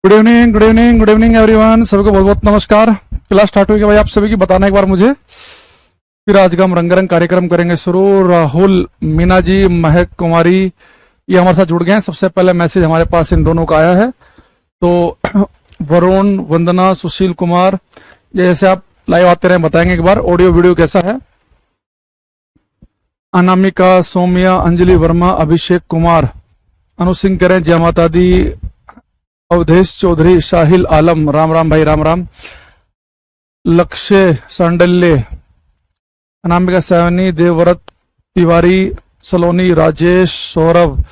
Good evening good evening good evening everyone. सभी को बहुत बहुत नमस्कार। क्लास स्टार्ट हुई कि भाई आप सभी की बताना एक बार मुझे। फिर आज का हम रंगारंग कार्यक्रम करेंगे शुरू। राहुल, मीना जी, महक कुमारी ये हमारे साथ जुड़ गए हैं। सबसे पहले मैसेज हमारे पास इन दोनों का आया है। तो वरुण, वंदना, सुशील कुमार, ये जैसे आप लाइव आते रहे बताएंगे एक बार ऑडियो वीडियो कैसा है। अनामिका, सौम्या, अंजलि वर्मा, अभिषेक कुमार, अनु सिंह करें, जय माता दी, अवधेश चौधरी, शाहिल आलम, राम राम भाई, राम राम, लक्ष्य सांडल्य, अनामिका सैनी, देवव्रत तिवारी, सलोनी, राजेश, सौरभ,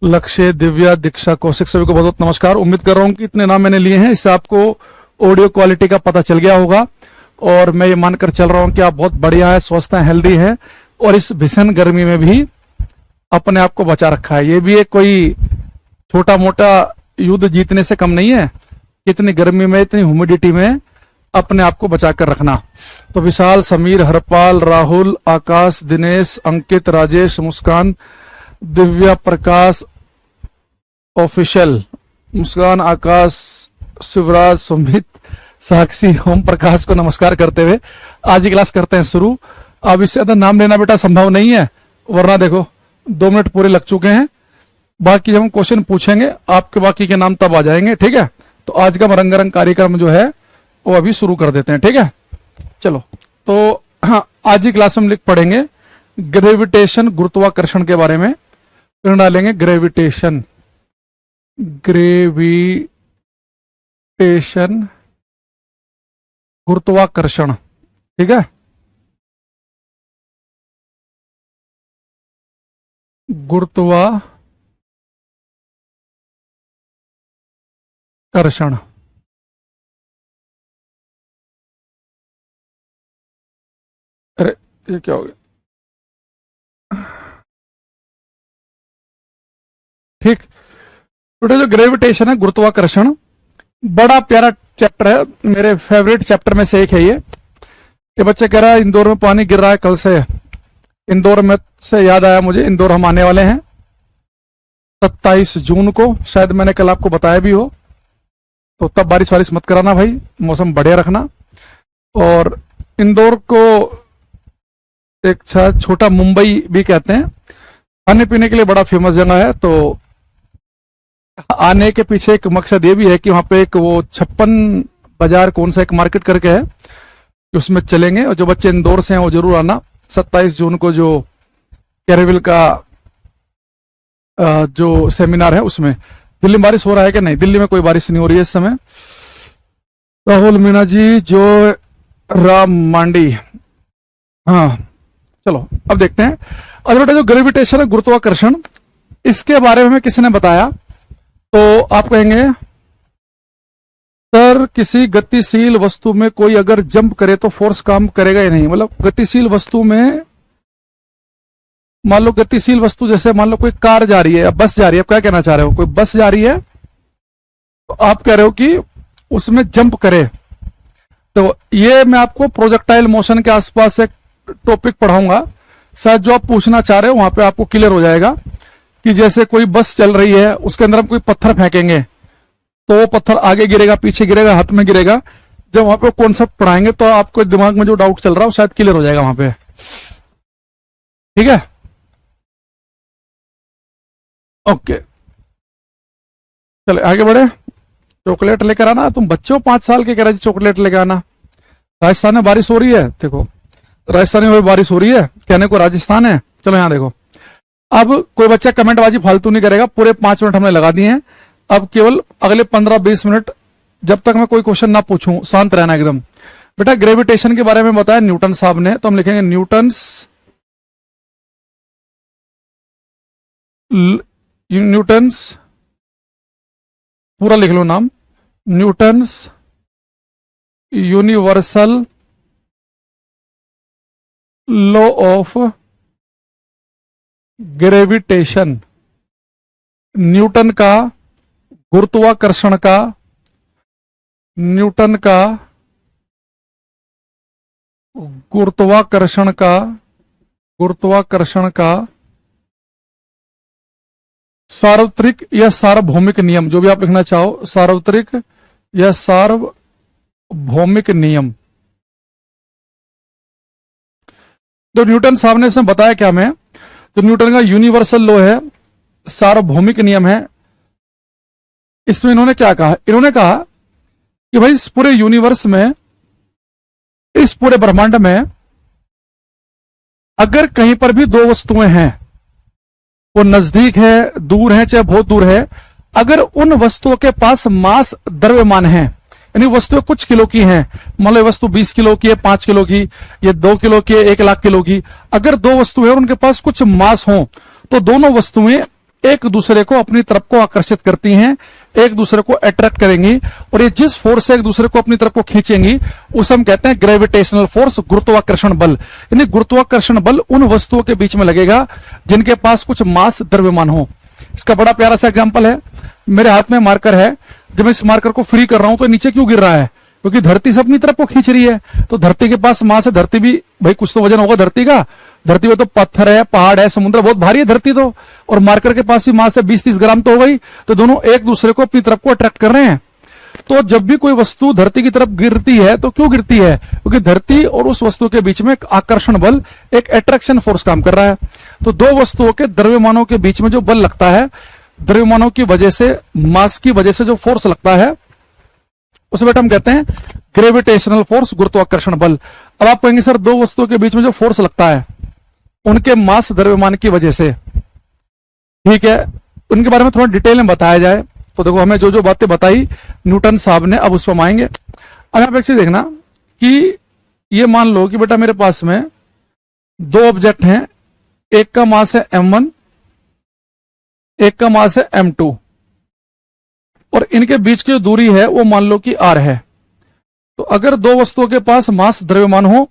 लक्ष्य, दिव्या, दीक्षा, कौशिक, सभी को बहुत बहुत नमस्कार। उम्मीद कर रहा हूं कि इतने नाम मैंने लिए हैं इससे आपको ऑडियो क्वालिटी का पता चल गया होगा। और मैं ये मानकर चल रहा हूं कि आप बहुत बढ़िया है, स्वस्थ हैं, हेल्दी हैं और इस भीषण गर्मी में भी अपने आप को बचा रखा है। ये भी एक कोई छोटा मोटा युद्ध जीतने से कम नहीं है। इतनी गर्मी में, इतनी ह्यूमिडिटी में अपने आप को बचा कर रखना। तो विशाल, समीर, हरपाल, राहुल, आकाश, दिनेश, अंकित, राजेश, मुस्कान, दिव्या, प्रकाश ऑफिशियल, मुस्कान, आकाश, शिवराज, सुमित, साक्षी, ओम प्रकाश को नमस्कार करते हुए आज की क्लास करते हैं शुरू। अब इससे ज्यादा नाम लेना बेटा संभव नहीं है, वरना देखो 2 मिनट पूरे लग चुके हैं। बाकी जब हम क्वेश्चन पूछेंगे आपके बाकी के नाम तब आ जाएंगे, ठीक है। तो आज का रंगारंग कार्यक्रम जो है वो अभी शुरू कर देते हैं, ठीक है। चलो, तो आज की क्लास में लिख पढ़ेंगे ग्रेविटेशन, गुरुत्वाकर्षण के बारे में। फिर डालेंगे ग्रेविटेशन, ग्रेविटेशन, गुरुत्वाकर्षण, ठीक है। गुरुत्वाकर्षण, अरे ये क्या हो गया, ठीक। बेटा जो ग्रेविटेशन है, गुरुत्वाकर्षण, बड़ा प्यारा चैप्टर है, मेरे फेवरेट चैप्टर में से एक है ये बच्चे कह रहा है इंदौर में पानी गिर रहा है कल से। इंदौर में से याद आया मुझे, इंदौर हम आने वाले हैं 27 जून को, शायद मैंने कल आपको बताया भी हो। तो तब बारिश वारिश मत कराना भाई, मौसम बढ़िया रखना। और इंदौर को एक छोटा मुंबई भी कहते हैं, खाने पीने के लिए बड़ा फेमस जगह है। तो आने के पीछे एक मकसद ये भी है कि वहां पे एक वो 56 बाजार कौन सा एक मार्केट करके है, उसमें चलेंगे। और जो बच्चे इंदौर से हैं वो जरूर आना 27 जून को, जो कैरेविल का जो सेमिनार है उसमें। दिल्ली में बारिश हो रहा है कि नहीं? दिल्ली में कोई बारिश नहीं हो रही है इस समय। राहुल, मीना जी, जो राम मांडी, हाँ चलो अब देखते हैं। अब बेटा जो ग्रेविटेशन है, गुरुत्वाकर्षण, इसके बारे में किसी ने बताया तो आप कहेंगे सर किसी गतिशील वस्तु में कोई अगर जंप करे तो फोर्स काम करेगा या नहीं? मतलब गतिशील वस्तु में, मान लो गतिशील वस्तु जैसे मान लो कोई कार जा रही है या बस जा रही है, आप क्या कहना चाह रहे हो? कोई बस जा रही है तो आप कह रहे हो कि उसमें जंप करे। तो ये मैं आपको प्रोजेक्टाइल मोशन के आसपास एक टॉपिक पढ़ाऊंगा, शायद जो आप पूछना चाह रहे हो वहां पे आपको क्लियर हो जाएगा। कि जैसे कोई बस चल रही है, उसके अंदर हम कोई पत्थर फेंकेंगे तो वो पत्थर आगे गिरेगा, पीछे गिरेगा, हाथ में गिरेगा। जब वहां पे कॉन्सेप्ट पढ़ाएंगे तो आपको दिमाग में जो डाउट चल रहा है वो शायद क्लियर हो जाएगा वहां पे, ठीक है। ओके, चले आगे बढ़े। चॉकलेट लेकर आना, तुम बच्चों 5 साल के कह रहे चॉकलेट लेकर आना। राजस्थान में बारिश हो रही है, देखो राजस्थान में बारिश हो रही है, कहने को राजस्थान है। चलो यहाँ देखो, अब कोई बच्चा कमेंटबाजी फालतू नहीं करेगा। पूरे 5 मिनट हमने लगा दिए हैं, अब केवल अगले 15-20 मिनट जब तक मैं कोई क्वेश्चन ना पूछूं शांत रहना एकदम। बेटा ग्रेविटेशन के बारे में बताया न्यूटन साहब ने, तो हम लिखेंगे न्यूटन्स, पूरा लिख लो नाम, Newton's universal law of gravitation. Newton का गुरुत्वाकर्षण का, न्यूटन का गुरुत्वाकर्षण का सार्वत्रिक या सार्वभौमिक नियम, जो भी आप लिखना चाहो, सार्वत्रिक या सार्वभौमिक नियम। जो न्यूटन साहब ने इसमें बताया क्या, मैं जो न्यूटन का यूनिवर्सल लॉ है, सार्वभौमिक नियम है, इसमें इन्होंने क्या कहा, इन्होंने कहा कि भाई इस पूरे यूनिवर्स में, इस पूरे ब्रह्मांड में अगर कहीं पर भी दो वस्तुएं हैं, वो नजदीक है, दूर है, चाहे बहुत दूर है, अगर उन वस्तुओं के पास मास द्रव्यमान है, यानी वस्तुएं कुछ किलो की हैं, मान लो वस्तु 20 किलो की है, 5 किलो की, ये 2 किलो की है, 1 लाख किलो की, अगर दो वस्तुएं और उनके पास कुछ मास हो, तो दोनों वस्तुएं एक दूसरे को अपनी तरफ को आकर्षित करती हैं, एक दूसरे को अट्रैक्ट करेंगी, और ये जिस फोर्स से एक दूसरे को अपनी तरफ को खींचेंगी उसे हम कहते हैं ग्रेविटेशनल फोर्स, गुरुत्वाकर्षण बल। यानी गुरुत्वाकर्षण बल उन वस्तुओं के बीच में लगेगा जिनके पास कुछ मास द्रव्यमान हो। इसका बड़ा प्यारा सा एग्जांपल है, मेरे हाथ में मार्कर है, जब मैं इस मार्कर को फ्री कर रहा हूं तो नीचे क्यों गिर रहा है, क्योंकि धरती से अपनी तरफ को खींच रही है, तो धरती के पास मास है, धरती भी भाई कुछ तो वजन होगा धरती का, धरती में तो पत्थर है, पहाड़ है, समुद्र, बहुत भारी है धरती तो, और मार्कर के पास भी मास है 20-30 ग्राम तो हो गई, तो दोनों एक दूसरे को अपनी तरफ को अट्रैक्ट कर रहे हैं। तो जब भी कोई वस्तु धरती की तरफ गिरती है तो क्यों गिरती है, क्योंकि धरती और उस वस्तु के बीच में एक आकर्षण बल, एक अट्रैक्शन फोर्स काम कर रहा है। तो दो वस्तुओं के द्रव्यमानों के बीच में जो बल लगता है, द्रव्यमानों की वजह से, मास की वजह से जो फोर्स लगता है, उसे बेटा हम कहते हैं ग्रेविटेशनल फोर्स, गुरुत्वाकर्षण बल। अब आप कहेंगे सर दो वस्तुओं के बीच में जो फोर्स लगता है उनके मास द्रव्यमान की वजह से, ठीक है, उनके बारे में थोड़ा डिटेल में बताया जाए। तो देखो हमें जो जो बातें बताई न्यूटन साहब ने, अब उस पर हम आएंगे। अब आप एक चीज देखना कि ये मान लो कि बेटा मेरे पास में दो ऑब्जेक्ट हैं, एक का मास है m1, एक का मास है m2, और इनके बीच की जो दूरी है वो मान लो कि r है। तो अगर दो वस्तुओं के पास मास द्रव्यमान हो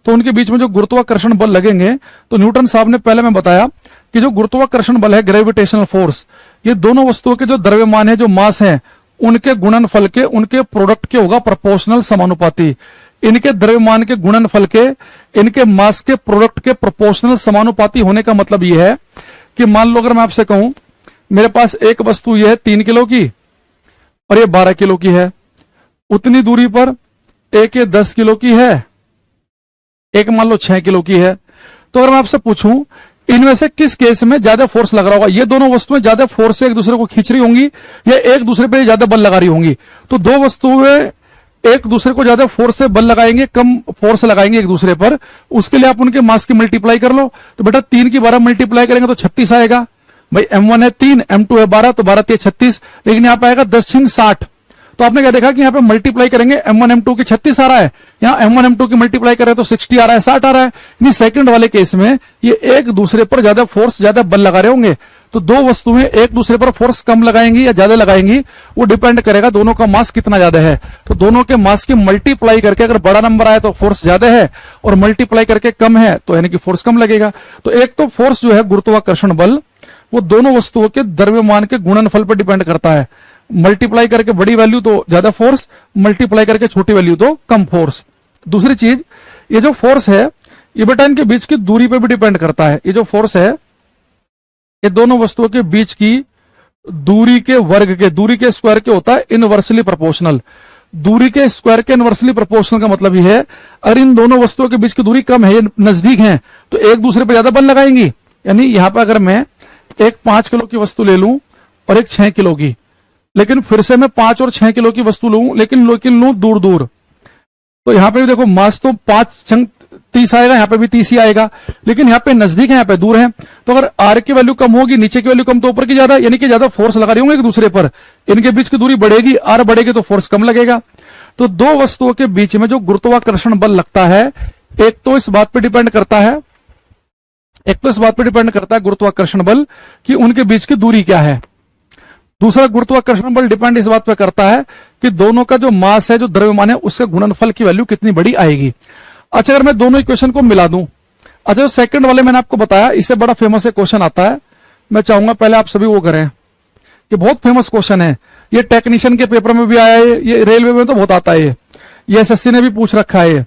तो उनके बीच में जो गुरुत्वाकर्षण बल लगेंगे, तो न्यूटन साहब ने पहले मैं बताया कि जो गुरुत्वाकर्षण बल है, ग्रेविटेशनल फोर्स, ये दोनों वस्तुओं के जो द्रव्यमान है, जो मास है, उनके गुणनफल के, उनके प्रोडक्ट के होगा प्रोपोर्शनल, समानुपाती। इनके द्रव्यमान के गुणनफल के, इनके मास के प्रोडक्ट के प्रोपोर्शनल समानुपाती होने का मतलब यह है कि मान लो अगर मैं आपसे कहूं मेरे पास एक वस्तु यह है 3 किलो की और ये 12 किलो की है, उतनी दूरी पर एक ये 10 किलो की है, एक मान लो 6 किलो की है। तो अगर मैं आपसे पूछूं इनमें से किस केस में ज्यादा फोर्स लग रहा होगा, ये दोनों वस्तुएं ज्यादा फोर्स से एक दूसरे को खींच रही होंगी या एक दूसरे पे ज्यादा बल लगा रही होंगी? तो दो वस्तुएं एक दूसरे को ज्यादा फोर्स से बल लगाएंगे, कम फोर्स लगाएंगे एक दूसरे पर, उसके लिए आप उनके मास की मल्टीप्लाई कर लो। तो बेटा 3 की 12 मल्टीप्लाई करेंगे तो 36 आएगा। भाई m1 है 3, m2 है 12, तो 12 3 36, लेकिन यहाँ पे आएगा 10 6 60। तो आपने क्या देखा कि यहाँ पे मल्टीप्लाई करेंगे m1 m2 की 36 आ रहा है, यहाँ m1 m2 की मल्टीप्लाई करें तो 60 आ रहा है, 60 आ रहा है। यानी सेकंड वाले केस में ये एक दूसरे पर ज्यादा फोर्स, ज्यादा बल लगा रहे होंगे। तो दो वस्तुएं एक दूसरे पर फोर्स कम लगाएंगी या ज्यादा लगाएंगी, वो डिपेंड करेगा दोनों का मास कितना ज्यादा है। तो दोनों के मास की मल्टीप्लाई करके अगर बड़ा नंबर आए तो फोर्स ज्यादा है, और मल्टीप्लाई करके कम है तो यानी कि फोर्स कम लगेगा। तो एक तो फोर्स जो है गुरुत्वाकर्षण बल, वो दोनों वस्तुओं के द्रव्यमान के गुणनफल पर डिपेंड करता है। मल्टीप्लाई करके बड़ी वैल्यू तो ज्यादा फोर्स, मल्टीप्लाई करके छोटी वैल्यू तो कम फोर्स। दूसरी चीज, ये जो फोर्स है ये बेटा इनके बीच की दूरी पे भी डिपेंड करता है। ये जो फोर्स है ये दोनों वस्तुओं के बीच की दूरी के वर्ग के, दूरी के स्क्वायर के होता है इनवर्सली प्रोपोर्शनल। दूरी के स्क्वायर के इनवर्सली प्रोपोर्शनल का मतलब ये है अगर इन दोनों वस्तुओं के बीच की दूरी कम है, ये नजदीक है, तो एक दूसरे पर ज्यादा बल लगाएंगी। यानी यहां पर अगर मैं एक 5 किलो की वस्तु ले लूं और एक 6 किलो की, लेकिन फिर से मैं 5 और 6 किलो की वस्तु लूं, लेकिन लूं दूर दूर, तो यहां पे भी देखो मास तो 5 30 आएगा, यहां पे भी 30 ही आएगा, लेकिन यहां पे नजदीक है, यहां पे दूर है। तो अगर आर की वैल्यू कम होगी, नीचे की वैल्यू कम तो ऊपर की ज्यादा, यानी कि ज्यादा फोर्स लगा रही होंगे एक दूसरे पर, इनके बीच की दूरी बढ़ेगी, आर बढ़ेगी तो फोर्स कम लगेगा। तो दो वस्तुओं के बीच में जो गुरुत्वाकर्षण बल लगता है, एक तो इस बात पर डिपेंड करता है, गुरुत्वाकर्षण बल कि उनके बीच की दूरी क्या है। दूसरा गुरुत्वाकर्षण बल डिपेंड इस बात पे करता है कि दोनों का जो मास है, जो द्रव्यमान है, उसके गुणनफल की वैल्यू कितनी बड़ी आएगी। अच्छा अगर मैं दोनों इक्वेशन को मिला दूं, अच्छा जो सेकंड वाले मैंने आपको बताया, इससे बड़ा फेमस एक क्वेश्चन आता है, मैं चाहूंगा पहले आप सभी वो करें। ये बहुत फेमस क्वेश्चन है, ये टेक्नीशियन के पेपर में भी आया है, ये रेलवे में तो बहुत आता है, ये एसएससी ने भी पूछ रखा है,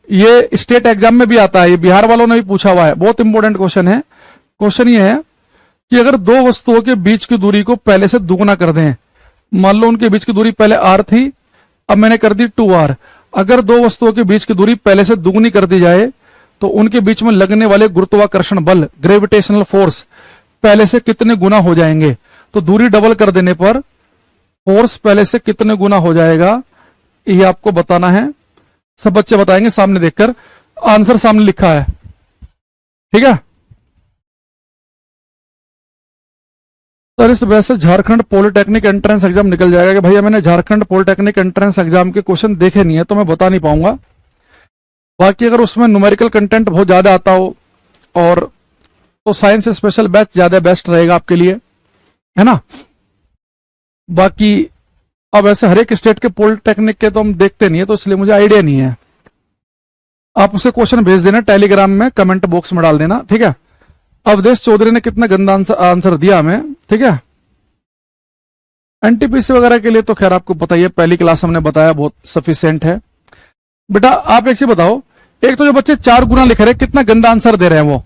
ये स्टेट एग्जाम में भी आता है, ये बिहार वालों ने भी पूछा हुआ है, बहुत इंपॉर्टेंट क्वेश्चन है। क्वेश्चन ये है कि अगर दो वस्तुओं के बीच की दूरी को पहले से दुगुना कर दें, मान लो उनके बीच की दूरी पहले r थी, अब मैंने कर दी 2r। अगर दो वस्तुओं के बीच की दूरी पहले से दुगुनी कर दी जाए तो उनके बीच में लगने वाले गुरुत्वाकर्षण बल, ग्रेविटेशनल फोर्स, पहले से कितने गुना हो जाएंगे। तो दूरी डबल कर देने पर फोर्स पहले से कितने गुना हो जाएगा, ये आपको बताना है। सब बच्चे बताएंगे सामने देखकर, आंसर सामने लिखा है, ठीक है। सर इस वजह से झारखंड पॉलिटेक्निक एंट्रेंस एग्जाम निकल जाएगा कि भैया मैंने झारखंड पॉलिटेक्निक एंट्रेंस एग्जाम के क्वेश्चन देखे नहीं है तो मैं बता नहीं पाऊंगा। बाकी अगर उसमें न्यूमेरिकल कंटेंट बहुत ज्यादा आता हो और तो साइंस स्पेशल बैच ज्यादा बेस्ट रहेगा आपके लिए, है ना। बाकी अब ऐसे हर एक स्टेट के पॉलिटेक्निक के तो हम देखते नहीं है तो इसलिए मुझे आइडिया नहीं है। आप उसे क्वेश्चन भेज देना टेलीग्राम में, कमेंट बॉक्स में डाल देना, ठीक है। अवधेश चौधरी ने कितना गंदा आंसर दिया हमें, ठीक है। एनटीपीसी वगैरह के लिए तो खैर आपको पता ही है, पहली क्लास हमने बताया, बहुत सफिशिएंट है। बेटा आप एक चीज बताओ, एक तो जो बच्चे 4 गुना लिख रहे हैं कितना गंदा आंसर दे रहे हैं वो।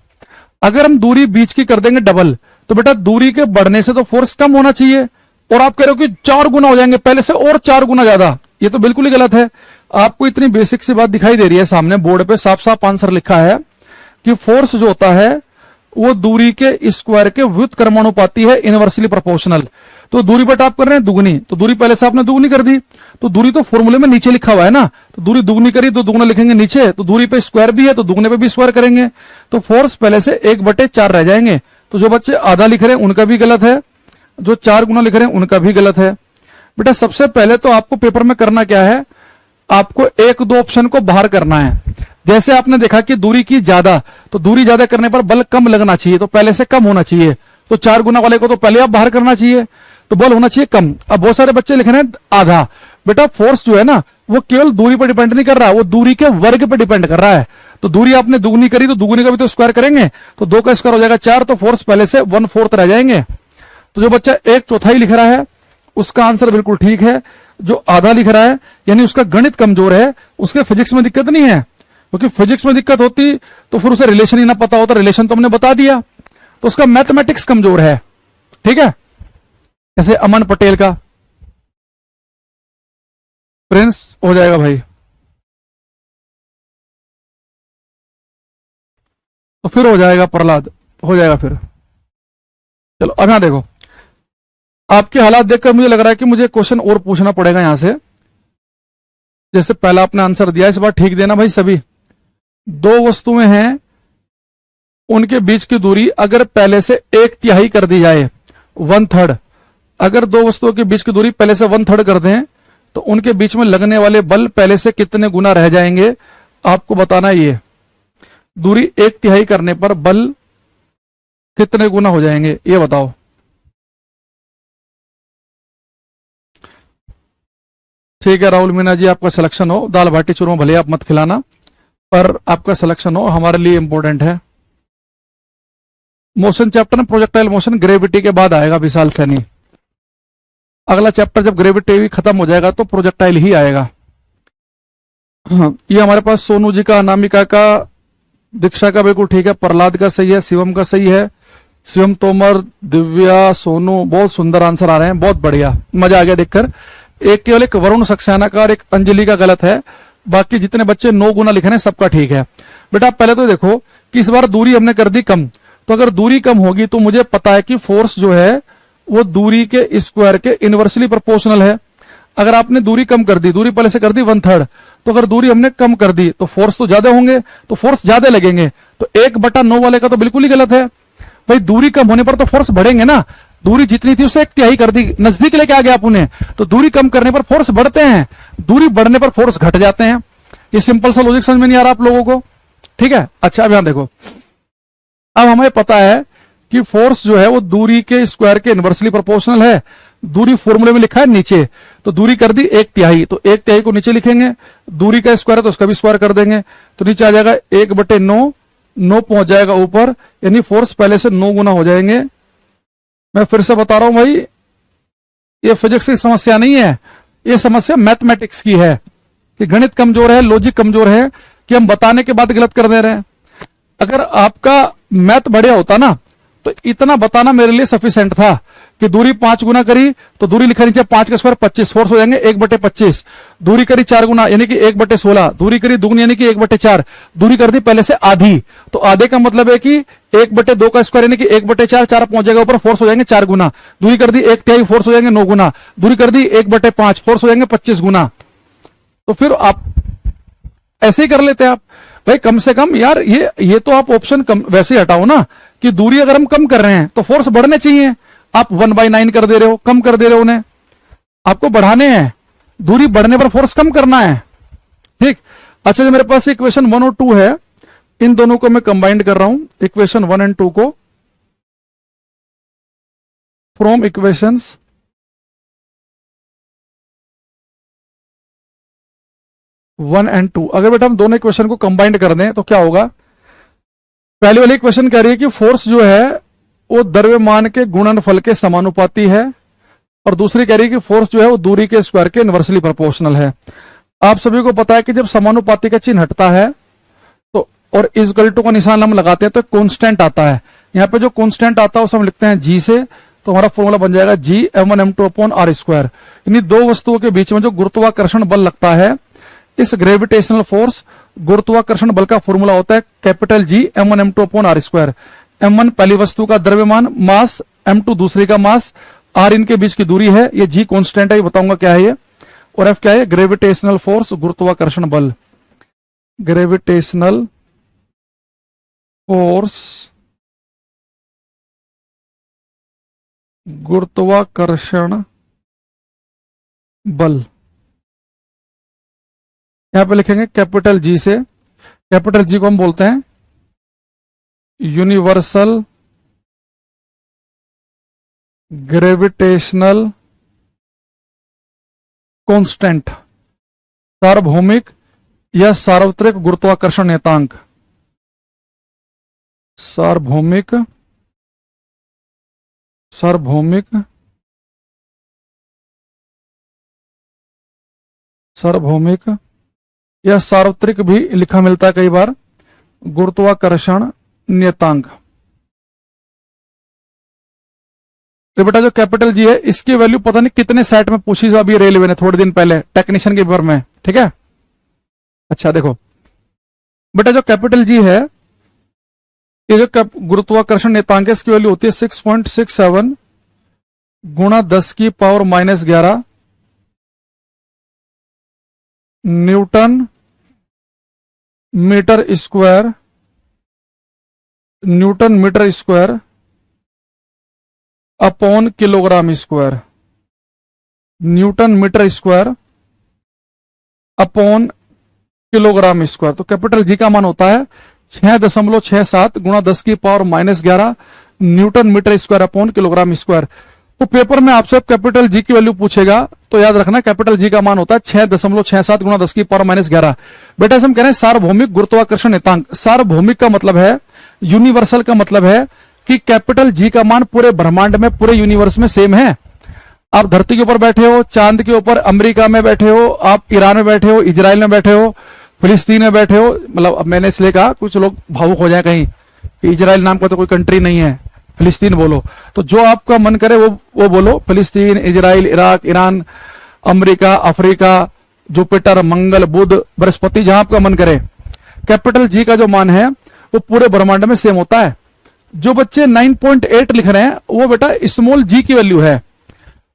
अगर हम दूरी बीच की कर देंगे डबल तो बेटा दूरी के बढ़ने से तो फोर्स कम होना चाहिए, और आप कह रहे हो कि 4 गुना हो जाएंगे पहले से और 4 गुना ज्यादा, ये तो बिल्कुल ही गलत है। आपको इतनी बेसिक सी बात दिखाई दे रही है, सामने बोर्ड पे साफ साफ आंसर लिखा है कि फोर्स जो होता है वो दूरी के स्क्वायर के व्युत्क्रमानुपाती है, इनवर्सली प्रोपोर्शनल। तो दूरी बट आप कर रहे हैं दुगनी, तो दूरी पहले से आपने दुगनी कर दी, तो दूरी तो फॉर्मूले में नीचे लिखा हुआ है ना, तो दूरी दुगनी करी तो दुगना लिखेंगे नीचे, तो दूरी पे स्क्वायर भी है तो दुगने पे भी स्क्वायर करेंगे, तो फोर्स पहले से 1/4 रह जाएंगे। तो जो बच्चे आधा लिख रहे हैं उनका भी गलत है, जो 4 गुना लिख रहे हैं उनका भी गलत है। बेटा सबसे पहले तो आपको पेपर में करना क्या है, आपको 1-2 ऑप्शन को बाहर करना है। जैसे आपने देखा कि दूरी की ज्यादा, तो दूरी ज्यादा करने पर बल कम लगना चाहिए, तो पहले से कम होना चाहिए, तो 4 गुना वाले को तो पहले आप बाहर करना चाहिए, तो बल होना चाहिए कम। अब बहुत सारे बच्चे लिख रहे हैं आधा। बेटा फोर्स जो है ना वो केवल दूरी पर डिपेंड नहीं कर रहा, वो दूरी के वर्ग पर डिपेंड कर रहा है। तो दूरी आपने दुगनी करी तो दुगनी का भी तो स्क्वायर करेंगे, तो 2 का स्क्वायर हो जाएगा 4, तो फोर्स पहले से 1/4 रह जाएंगे। तो जो बच्चा 1/4 लिख रहा है उसका आंसर बिल्कुल ठीक है। जो आधा लिख रहा है यानी उसका गणित कमजोर है, उसके फिजिक्स में दिक्कत नहीं है, क्योंकि फिजिक्स में दिक्कत होती तो फिर उसे रिलेशन ही ना पता होता, रिलेशन तो हमने बता दिया, तो उसका मैथमेटिक्स कमजोर है, ठीक है। जैसे अमन पटेल का प्रिंस हो जाएगा भाई, तो फिर हो जाएगा प्रहलाद, हो जाएगा फिर। चलो अब यहां देखो, आपके हालात देखकर मुझे लग रहा है कि मुझे क्वेश्चन और पूछना पड़ेगा यहां से। जैसे पहला आपने आंसर दिया, इस बार ठीक देना भाई सभी। 2 वस्तुएं हैं, उनके बीच की दूरी अगर पहले से 1/3 कर दी जाए, 1/3, अगर 2 वस्तुओं के बीच की दूरी पहले से 1/3 कर दें तो उनके बीच में लगने वाले बल पहले से कितने गुना रह जाएंगे, आपको बताना है। ये दूरी 1/3 करने पर बल कितने गुना हो जाएंगे ये बताओ। ठीक है राहुल मीना जी, आपका सिलेक्शन हो। दाल बाटी चूरमा भले आप मत खिलाना, पर आपका सिलेक्शन हो हमारे लिए इंपॉर्टेंट है। मोशन चैप्टर में प्रोजेक्टाइल मोशन ग्रेविटी के बाद आएगा विशाल सैनी। अगला चैप्टर जब ग्रेविटी खत्म हो जाएगा तो प्रोजेक्टाइल ही आएगा। ये हमारे पास सोनू जी का, अनामिका का, दीक्षा का बिल्कुल ठीक है, प्रहलाद का सही है, शिवम का सही है, शिवम तोमर, दिव्या, सोनू, बहुत सुंदर आंसर आ रहे हैं, बहुत बढ़िया, मजा आ गया देखकर। एक केवल एक वरुण सक्सेना का और एक अंजलि का गलत है, बाकी जितने बच्चे 9 गुना लिखे हैं सबका ठीक है। बेटा पहले तो देखो कि इस बार दूरी हमने कर दी कम, तो अगर दूरी कम होगी तो मुझे पता है कि फोर्स जो है वो दूरी के स्क्वायर के इनवर्सली प्रोपोर्शनल है। अगर आपने दूरी कम कर दी, दूरी पहले से कर दी 1/3, तो अगर दूरी हमने कम कर दी तो फोर्स तो ज्यादा होंगे, तो फोर्स ज्यादा लगेंगे, तो 1/9 वाले का तो बिल्कुल ही गलत है भाई। दूरी कम होने पर तो फोर्स बढ़ेंगे ना, दूरी जितनी थी उसे 1/3 कर दी, नजदीक लेके आ गया आप उन्हें, तो दूरी कम करने पर फोर्स बढ़ते हैं, दूरी बढ़ने पर फोर्स घट जाते हैं। ये सिंपल सा लॉजिक समझ में नहीं आ रहा आप लोगों को, ठीक है। अच्छा अब यहां देखो, अब हमें पता है कि फोर्स जो है वो दूरी के स्क्वायर के इनवर्सली प्रोपोर्शनल है। दूरी फॉर्मूले में लिखा है नीचे, तो दूरी कर दी 1/3, तो 1/3 को नीचे लिखेंगे, दूरी का स्क्वायर है तो उसका भी स्क्वायर कर देंगे, तो नीचे आ जाएगा 1/9, 9 पहुंच जाएगा ऊपर, यानी फोर्स पहले से 9 गुना हो जाएंगे। मैं फिर से बता रहा हूं भाई, ये फिजिक्स की समस्या नहीं है, ये समस्या मैथमेटिक्स की है कि गणित कमजोर है, लॉजिक कमजोर है, कि हम बताने के बाद गलत कर दे रहे हैं। अगर आपका मैथ बढ़िया होता ना तो इतना बताना मेरे लिए सफिशिएंट था कि दूरी 5 गुना करी तो दूरी लिखा नीचे 5 का स्क्वायर 25, फोर्स हो जाएंगे 1/25। दूरी करी 4 गुना यानी कि 1/16। दूरी करी दुगनी यानी कि 1/4। दूरी कर दी पहले से आधी, तो आधे का मतलब है कि 1/2 का स्क्वायर यानी कि 1/4, 4 पहुंच जाएगा ऊपर, फोर्स हो जाएंगे 4 गुना। दूरी कर दी 1/3, फोर्स हो जाएंगे 9 गुना। दूरी कर दी 1/5, फोर्स हो जाएंगे 25 गुना। तो फिर आप ऐसे ही कर लेते आप भाई, कम से कम यार ये तो आप ऑप्शन कम वैसे ही हटाओ ना कि दूरी अगर हम कम कर रहे हैं तो फोर्स बढ़ने चाहिए। आप 1/9 कर दे रहे हो, कम कर दे रहे हो उन्हें, आपको बढ़ाने हैं, दूरी बढ़ने पर फोर्स कम करना है। ठीक। अच्छा, जो मेरे पास इक्वेशन 1 और 2 है, इन दोनों को मैं कंबाइंड कर रहा हूं, इक्वेशन 1 एंड 2 को। फ्रॉम इक्वेशंस 1 एंड 2, अगर बेटा हम दोनों इक्वेशन को कंबाइंड कर दें तो क्या होगा। पहले वाली इक्वेशन कह रही है कि फोर्स जो है वो द्रव्यमान के गुणनफल के समानुपाती है, और दूसरी कह रही है कि फोर्स जो है वो दूरी के स्क्वायर के इनवर्सली प्रोपोर्शनल है। आप सभी को पता है कि जब समानुपाती का चिन्ह हटता है तो और इस गल्टू का निशान हम लगाते हैं तो कांस्टेंट आता है। यहां पे जो कांस्टेंट आता है उसे हम लिखते हैं जी से, तो हमारा फॉर्मूला बन जाएगा जी m1m2/r²। यानी दो वस्तुओं के बीच में जो गुरुत्वाकर्षण बल लगता है, इस ग्रेविटेशनल फोर्स गुरुत्वाकर्षण बल का फॉर्मूला होता है कैपिटल जी m1m2/r²। m1 पहली वस्तु का द्रव्यमान मास, m2 दूसरी का मास, r इनके बीच की दूरी है, ये g कांस्टेंट है, ये बताऊंगा क्या है ये, और f क्या है, ग्रेविटेशनल फोर्स गुरुत्वाकर्षण बल। ग्रेविटेशनल फोर्स गुरुत्वाकर्षण बल, यहां पे लिखेंगे कैपिटल जी से। कैपिटल जी को हम बोलते हैं यूनिवर्सल ग्रेविटेशनल कांस्टेंट, सार्वभौमिक या सार्वत्रिक गुरुत्वाकर्षण नियतांक। सार्वभौमिक सार्वभौमिक सार्वभौमिक या सार्वत्रिक भी लिखा मिलता है कई बार, गुरुत्वाकर्षण नियतांक। तो बेटा जो कैपिटल जी है इसकी वैल्यू पता नहीं कितने सेट में पूछी अभी रेलवे ने थोड़े दिन पहले टेक्नीशियन के पेपर में, ठीक है। अच्छा देखो बेटा, जो कैपिटल जी है, ये जो गुरुत्वाकर्षण नियतांक है, इसकी वैल्यू होती है 6.67 गुणा 10⁻⁻11 newton metre square, newton metre square upon kilogram square, newton metre square upon kilogram square. तो कैपिटल जी का मान होता है 6.67 गुणा 10⁻⁻11 newton metre square upon kilogram square. तो पेपर में आपसे कैपिटल जी की वैल्यू पूछेगा तो याद रखना कैपिटल जी का मान होता है 6.67 गुणा 10⁻11। बेटा हम कह रहे हैं सार्वभौमिक गुरुत्वाकर्षण नियतांक। सार्वभौमिक का मतलब है, यूनिवर्सल का मतलब है कि कैपिटल जी का मान पूरे ब्रह्मांड में, पूरे यूनिवर्स में सेम है। आप धरती के ऊपर बैठे हो, चांद के ऊपर, अमेरिका में बैठे हो, आप ईरान में बैठे हो, इजराइल में बैठे हो, फिलिस्तीन में बैठे हो, मतलब अब मैंने इसलिए कहा कुछ लोग भावुक हो जाए कहीं कि इजराइल नाम का तो कोई कंट्री नहीं है, फिलिस्तीन बोलो। तो जो आपका मन करे वो बोलो, फिलिस्तीन, Israel, Iraq, Iran, America, Africa, Jupiter, Mangal, Budh, Brihaspati, जहां आपका मन करे। कैपिटल जी का जो मान है वो पूरे ब्रह्मांड में सेम होता है। जो बच्चे 9.8 लिख रहे हैं वो बेटा स्मॉल जी की वैल्यू है।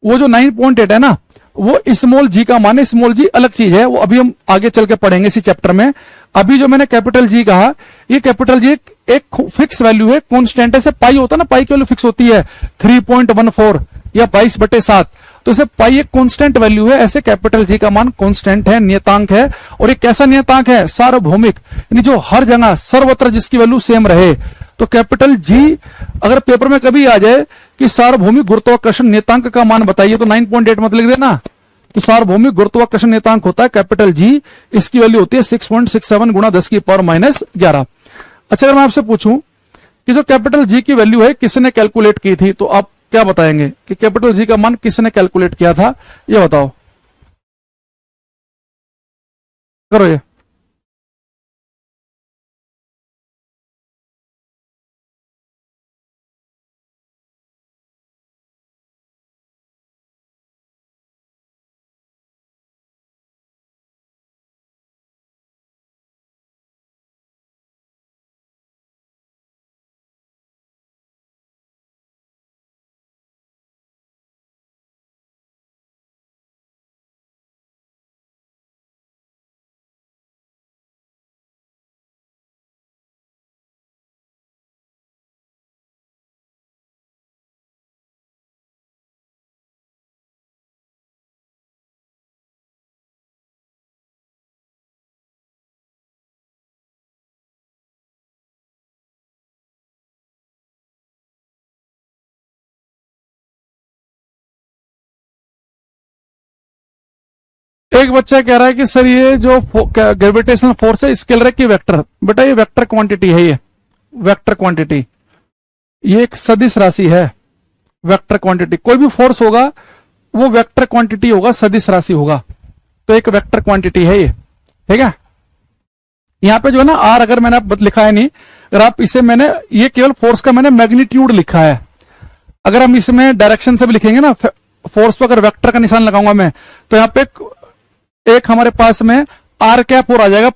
वो जो 9.8 है ना, वो स्मॉल जी का मान है। स्मॉल जी अलग चीज है, वो अभी हम आगे चल के पढ़ेंगे इसी चैप्टर में। अभी जो मैंने कैपिटल जी कहा, ये कैपिटल जी एक फिक्स वैल्यू है, कांस्टेंट है। से पाई होता है ना, पाई की वैल्यू फिक्स होती है 3.14 या 22/7, तो इसे पाई एक कांस्टेंट वैल्यू है। ऐसे कैपिटल जी का मान कांस्टेंट है, नियतांक है। और एक कैसा नियतांक है, सार्वभौमिक, यानी जो हर जगह सर्वत्र जिसकी वैल्यू सेम रहे। तो कैपिटल जी अगर पेपर में कभी आ जाए कि सार्वभौमिक गुरुत्वाकर्षण नियतांक का मान बताइए तो 9.8 मत लिख देना। तो सार्वभौमिक गुरुत्वाकर्षण नियतांक होता है कैपिटल जी, इसकी वैल्यू होती है 6.67 गुणा 10⁻⁻11। अच्छा, अगर मैं आपसे पूछूं कि जो कैपिटल जी की वैल्यू है किसने कैलकुलेट की थी, तो आप क्या बताएंगे कि कैपिटल जी का मान किसने कैलकुलेट किया था, ये बताओ, करो ये। एक बच्चा कह रहा है कि सर ये जो ग्रेविटेशनल फोर्स है स्केलर की वेक्टर, बेटा ये वेक्टर क्वांटिटी है, ये वेक्टर क्वांटिटी, ये एक सदिश राशि है। वेक्टर क्वांटिटी, कोई भी फोर्स होगा वो वेक्टर क्वांटिटी होगा, सदिश राशि होगा, तो एक वेक्टर क्वांटिटी है ये, ठीक है। यहां पे जो है ना आर, अगर मैंने लिखा है नहीं, अगर आप इसे मैंने, ये केवल फोर्स का मैंने मैग्नीट्यूड लिखा है। अगर हम इसमें डायरेक्शन से भी लिखेंगे ना, फोर्स पर अगर वेक्टर का निशान लगाऊंगा मैं, तो यहां पे एक हमारे पास में आर कैप और आ जाएगा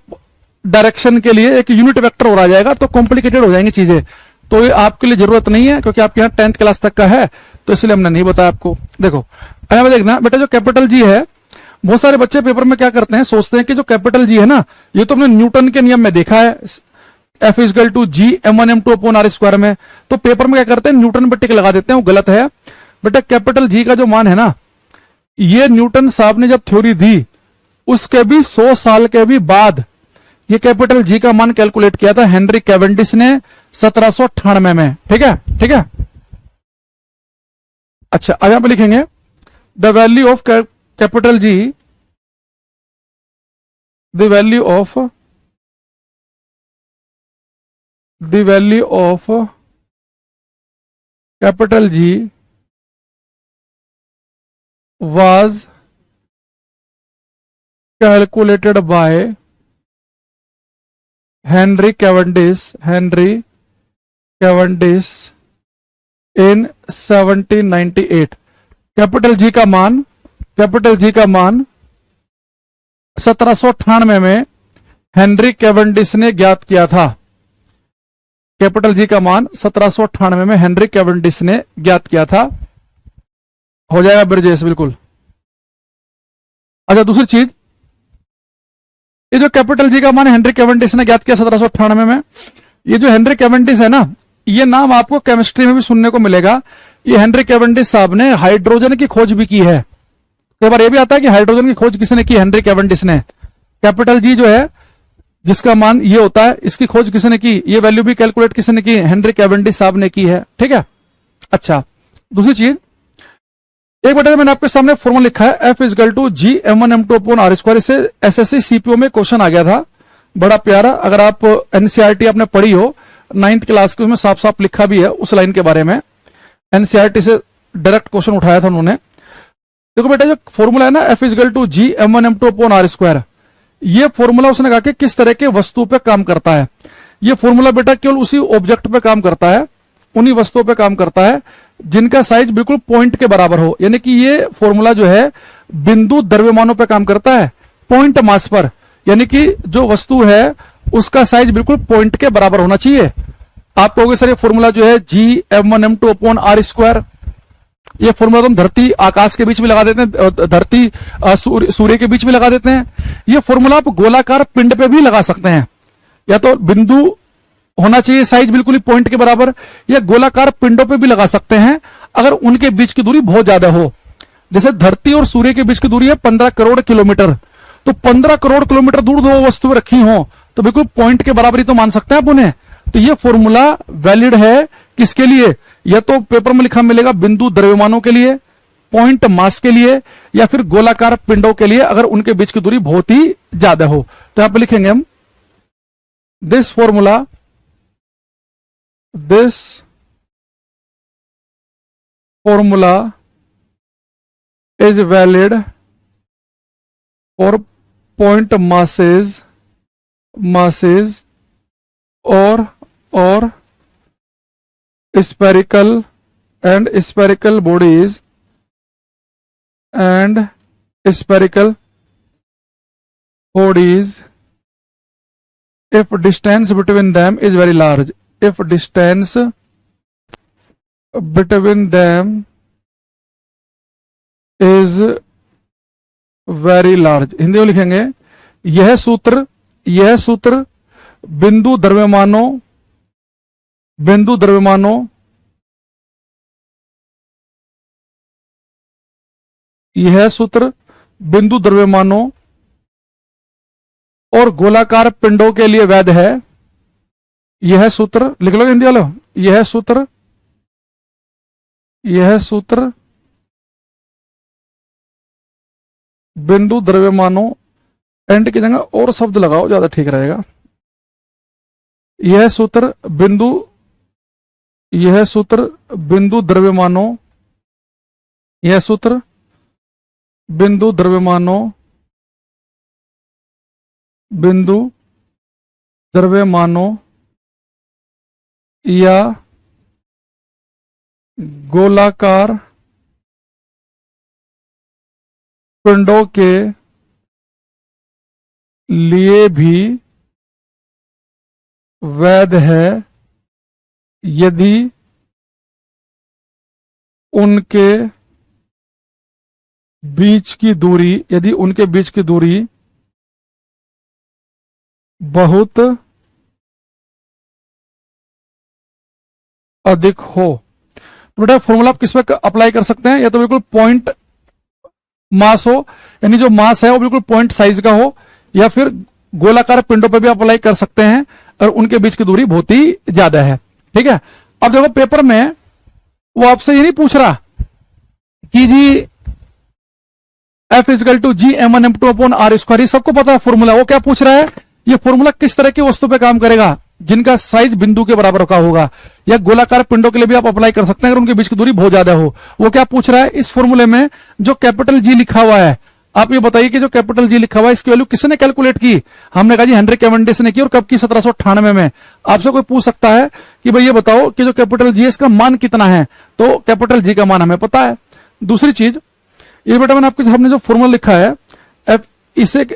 डायरेक्शन के लिए, एक यूनिट वेक्टर और आ जाएगा, तो कॉम्प्लिकेटेड हो जाएंगी चीजें। तो ये आपके लिए जरूरत नहीं है, क्योंकि आपके यहाँ 10th क्लास तक का है, तो इसलिए हमने नहीं बताया आपको। देखो अब देखना बेटा, जो कैपिटल जी है, बहुत सारे बच्चे पेपर में क्या करते हैं, सोचते हैं कि जो कैपिटल जी है ना, ये तो हमने न्यूटन के नियम में देखा है, F equal to G m1 m2 upon R square में, तो पेपर में क्या करते हैं, न्यूटन पे टिक लगा देते हैं, वो गलत है बेटा। कैपिटल जी का जो मान है ना, ये न्यूटन साहब ने जब थ्योरी दी उसके भी 100 साल के भी बाद ये कैपिटल जी का मान कैलकुलेट किया था हेनरी कैवेंडिश ने 1798 में, ठीक है, ठीक है। अच्छा, अब यहां पे लिखेंगे the value of capital G, the value of capital G was calculated by Henry Cavendish in 1798। Capital G का मान 1798 में हेनरी कैवेंडिश ने ज्ञात किया था। कैपिटल जी का मान 1798 में हेनरी कैवेंडिश ने ज्ञात किया था। हो जाएगा ब्रजेश, बिल्कुल। अच्छा, दूसरी चीज, ये जो कैपिटल जी का मान हेनरी कैवेंडिश ने ज्ञात किया 1798 में, ये जो हेनरी कैवेंडिश है ना, ये नाम आपको केमिस्ट्री में भी सुनने को मिलेगा। ये हेनरी कैवेंडिश साहब ने हाइड्रोजन की खोज भी की है। कई बार ये भी आता है कि हाइड्रोजन की खोज किसने की, हेनरी कैवेंडिश ने। कैपिटल जी जो है जिसका मान ये होता है, इसकी खोज किसने की, ये वैल्यू भी कैलकुलेट किसने की, हेनरी कैवेंडिश साहब ने की है, ठीक है। अच्छा, दूसरी चीज, एक बेटा मैंने आपके सामने फॉर्मूला लिखा है F equal to G m1 m2 upon R square. इससे एसएससी सीपीओ में क्वेश्चन आ गया था, बड़ा प्यारा। अगर आप एनसीईआरटी आपने पढ़ी हो 9th क्लास के, उसमें साफ साफ लिखा भी है उस लाइन के बारे में। एनसीईआरटी से डायरेक्ट क्वेश्चन उठाया था उन्होंने। देखो बेटा, जो फॉर्मूला है ना F equal to G m1 m2 upon R square, ये फॉर्मूला उसने कहा कि किस तरह के वस्तु पे काम करता है। ये फॉर्मूला बेटा केवल उसी ऑब्जेक्ट पे काम करता है, उन्हीं वस्तुओं पे काम करता है जिनका साइज बिल्कुल पॉइंट के बराबर हो। यानी कि ये फॉर्मूला जो है बिंदु द्रव्यमानों पे काम करता है, पॉइंट मास पर। यानी कि जो वस्तु है उसका साइज बिल्कुल पॉइंट के बराबर होना चाहिए। आप कहोगे सर ये फॉर्मूला जो है G m1 m2 upon R square, ये फॉर्मूला तो हम धरती आकाश के बीच में लगा देते हैं, धरती सूर्य के बीच में लगा देते हैं। ये फॉर्मूला आप गोलाकार पिंड पे भी लगा सकते हैं। या तो बिंदु होना चाहिए साइज बिल्कुल ही पॉइंट के बराबर, या गोलाकार पिंडों पे भी लगा सकते हैं अगर उनके बीच की दूरी बहुत ज्यादा हो। जैसे धरती और सूर्य के बीच की दूरी है 15 करोड़ किलोमीटर, तो 15 करोड़ किलोमीटर दूर दो वस्तुएं रखी हो तो बिल्कुल पॉइंट के बराबर ही तो मान सकते हैं आप उन्हें। तो ये फॉर्मूला वैलिड है किसके लिए, या तो पेपर में लिखा मिलेगा बिंदु द्रव्यमानों के लिए, पॉइंट मास के लिए, या फिर गोलाकार पिंडों के लिए अगर उनके बीच की दूरी बहुत ही ज्यादा हो। तो यहां पर लिखेंगे हम this formula is valid for point masses or spherical bodies if distance between them is very large। if distance between them is very large। Hindi में लिखेंगे यह सूत्र बिंदु द्रव्यमानों यह सूत्र बिंदु द्रव्यमानों और गोलाकार पिंडों के लिए वैध है। यह सूत्र लिख लो हिंदी वालों, यह सूत्र बिंदु द्रव्यमानों, एंड की जगह और शब्द लगाओ, ज्यादा ठीक रहेगा। यह सूत्र बिंदु द्रव्यमानों, यह सूत्र बिंदु द्रव्यमानों, बिंदु द्रव्यमानों या गोलाकार पिंडों के लिए भी वैध है यदि उनके बीच की दूरी बहुत अधिक हो। तो बेटा फॉर्मूला आप किस पे अप्लाई कर सकते हैं? या तो बिल्कुल पॉइंट मास हो, यानी जो मास है वो बिल्कुल पॉइंट साइज का हो, या फिर गोलाकार पिंडों पे भी अप्लाई कर सकते हैं और उनके बीच की दूरी बहुत ही ज्यादा है। ठीक है, अब देखो पेपर में वो आपसे ये नहीं पूछ रहा कि G F equal to G M1 M2 upon R square, ये सबको पता है फॉर्मूला। वो क्या पूछ रहा है, ये फॉर्मूला किस तरह की वस्तु पे काम करेगा, जिनका साइज बिंदु के बराबर का होगा, या गोलाकार पिंडों के लिए भी आप अप्लाई कर सकते हैं अगर उनके बीच की दूरी बहुत ज्यादा हो। वो क्या पूछ रहा है, इस फॉर्मूले में जो कैपिटल जी लिखा हुआ है, आप ये बताइए कि जो कैपिटल जी लिखा हुआ है इसकी वैल्यू किसने कैलकुलेट की? हमने कहा जी हेनरी कैवेंडिश ने की, और कब की? 1798 में। आपसे कोई पूछ सकता है कि भाई ये बताओ कि जो कैपिटल जी है इसका मान कितना है, तो कैपिटल जी का मान हमें पता है। दूसरी चीज ये बेटा मैंने आपको हमने जो फॉर्मूला लिखा है इसे,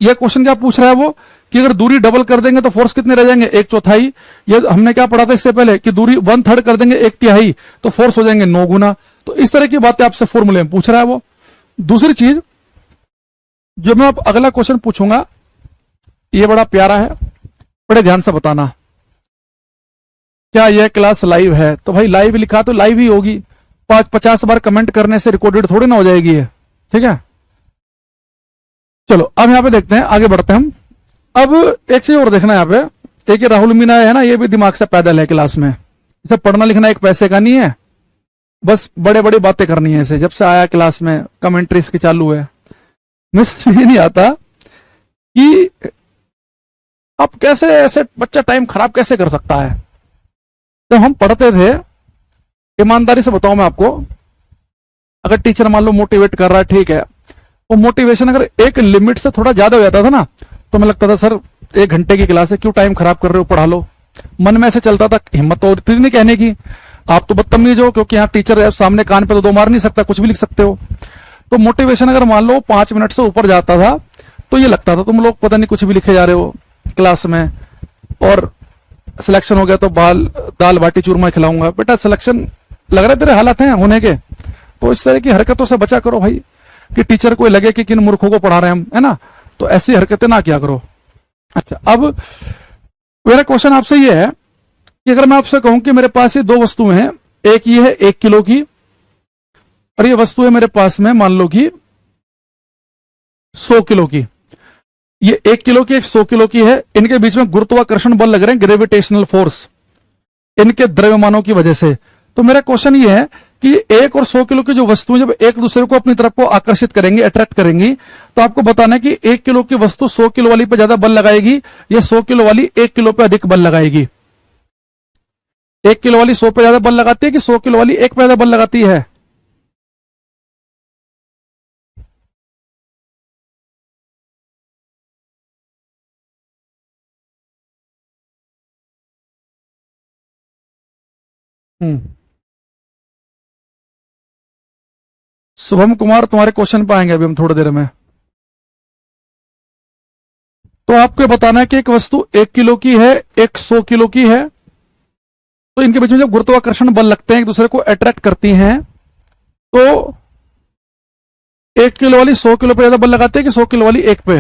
यह क्वेश्चन क्या पूछ रहा है वो कि अगर दूरी डबल कर देंगे तो फोर्स कितने रह जाएंगे? 1/4। ये हमने क्या पढ़ा था इससे पहले कि दूरी 1/3 कर देंगे 1/3 तो फोर्स हो जाएंगे 9 गुना। तो इस तरह की बातें आपसे फॉर्मूले में पूछ रहा है वो। दूसरी चीज जो मैं अब अगला क्वेश्चन पूछूंगा ये बड़ा प्यारा है, बड़े ध्यान से बताना। क्या यह क्लास लाइव है? तो भाई लाइव लिखा तो लाइव ही होगी, 50 बार कमेंट करने से रिकॉर्डेड थोड़ी ना हो जाएगी है। ठीक है, चलो अब यहां पे देखते हैं, आगे बढ़ते हैं हम। अब एक चीज और देखना है यहाँ पे, एक ये राहुल मीना है ना, ये भी दिमाग से पैदल है क्लास में। इसे पढ़ना लिखना एक पैसे का नहीं है, बस बड़े बड़ी बातें करनी है इसे। जब से आया क्लास में कमेंट्री इसकी चालू है, मुझे समझ नहीं आता कि अब कैसे ऐसे बच्चा टाइम खराब कैसे कर सकता है। जब हम पढ़ते थे, ईमानदारी से बताऊं मैं आपको, अगर टीचर मान लो मोटिवेट कर रहा है, ठीक है, वो मोटिवेशन अगर एक लिमिट से थोड़ा ज्यादा हो जाता था ना, तो मैं लगता था सर 1 घंटे की क्लास है, क्यों टाइम खराब कर रहे हो, पढ़ा लो। मन में ऐसे चलता था, हिम्मत तो होती नहीं कहने की, आप तो बदतमीज हो, क्योंकि यहाँ टीचर सामने कान पे तो 2 मार नहीं सकता, कुछ भी लिख सकते हो। तो मोटिवेशन अगर मान लो 5 मिनट से ऊपर जाता था तो ये लगता था तुम लोग पता नहीं कुछ भी लिखे जा रहे हो क्लास में, और सिलेक्शन हो गया तो दाल बाटी चूरमा खिलाऊंगा। बेटा सिलेक्शन लग रहा है तेरे हालात हैं होने के, तो इस तरह की हरकतों से बचा करो भाई, कि टीचर को लगे कि किन मूर्खों को पढ़ा रहे हैं हम, है ना। तो ऐसी हरकतें ना किया करो। अच्छा, अब मेरा क्वेश्चन आपसे ये है कि अगर मैं आपसे कहूं कि मेरे पास ये 2 वस्तुएं हैं, एक ये है 1 किलो की, और ये वस्तु है मेरे पास में मान लो कि 100 किलो की। ये 1 किलो की, एक 100 किलो की है, इनके बीच में गुरुत्वाकर्षण बल लग रहे हैं, ग्रेविटेशनल फोर्स, इनके द्रव्यमानों की वजह से। तो मेरा क्वेश्चन ये है कि 1 और 100 किलो की जो वस्तुएं जब एक दूसरे को अपनी तरफ को आकर्षित करेंगी, अट्रैक्ट करेंगी, तो आपको बताना है कि 1 किलो की वस्तु 100 किलो वाली पे ज्यादा बल लगाएगी, या 100 किलो वाली 1 किलो पे अधिक बल लगाएगी। 1 किलो वाली 100 पे ज्यादा बल लगाती है कि 100 किलो वाली 1 पे ज्यादा बल लगाती है? शुभम कुमार तुम्हारे क्वेश्चन पे आएंगे अभी हम थोड़ी देर में। तो आपको बताना है कि एक वस्तु 1 किलो की है, एक 100 किलो की है, तो इनके बीच में जब गुरुत्वाकर्षण बल लगते हैं, एक दूसरे को अट्रैक्ट करती हैं, तो 1 किलो वाली 100 किलो पे ज्यादा बल लगाते हैं कि 100 किलो वाली 1 पे?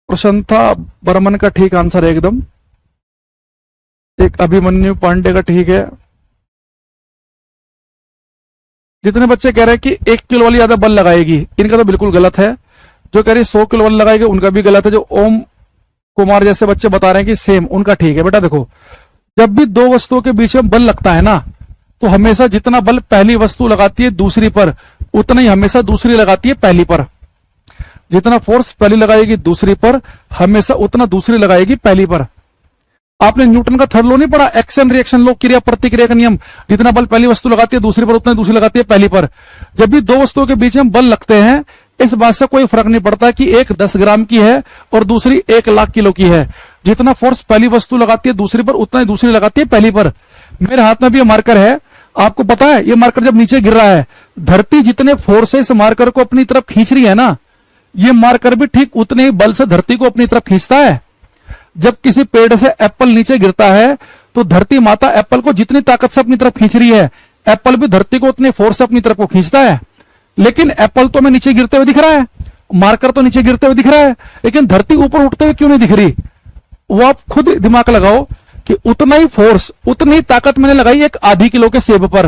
प्रशंसा बर्मन का ठीक आंसर है एकदम। एक अभिमन्यु पांडे का ठीक है। जितने बच्चे कह रहे हैं कि 1 किलो वाली ज्यादा बल लगाएगी, इनका तो बिल्कुल गलत है। जो कह रही 100 किलो वाली लगाएगी उनका भी गलत है। जो ओम कुमार जैसे बच्चे बता रहे हैं कि सेम, उनका ठीक है। बेटा देखो, जब भी 2 वस्तुओं के बीच में बल लगता है ना, तो हमेशा जितना बल पहली वस्तु लगाती है दूसरी पर, उतना ही हमेशा दूसरी लगाती है पहली पर। जितना फोर्स पहली लगाएगी दूसरी पर, हमेशा उतना दूसरी लगाएगी पहली पर। आपने न्यूटन का थर्ड लॉ नहीं पढ़ा, एक्शन रिएक्शन लॉ, क्रिया प्रतिक्रिया का नियम। जितना बल पहली वस्तु लगाती है दूसरी पर, उतना ही दूसरी लगाती है पहली पर। जब भी दो वस्तुओं के बीच में बल लगते हैं, इस बात से कोई फर्क नहीं पड़ता कि एक 10 ग्राम की है और दूसरी 1,00,000 किलो की है। जितना फोर्स पहली वस्तु लगाती है दूसरी पर, उतना ही दूसरी लगाती है पहली पर। मेरे हाथ में भी ये मार्कर है, आपको पता है ये मार्कर जब नीचे गिर रहा है, धरती जितने फोर्स से इस मार्कर को अपनी तरफ खींच रही है ना, ये मार्कर भी ठीक उतने ही बल से धरती को अपनी तरफ खींचता है। जब किसी पेड़ से एप्पल नीचे गिरता है, तो धरती माता एप्पल को जितनी ताकत से अपनी तरफ खींच रही है, एप्पल भी धरती को उतने फोर्स से अपनी तरफ को खींचता है। लेकिन एप्पल तो हमें नीचे गिरते हुए दिख रहा है, मार्कर तो नीचे गिरते हुए दिख रहा है, लेकिन धरती ऊपर उठते हुए क्यों नहीं दिख रही? वो आप खुद दिमाग लगाओ कि उतना ही फोर्स, उतनी ही ताकत मैंने लगाई एक आधी किलो के सेब पर,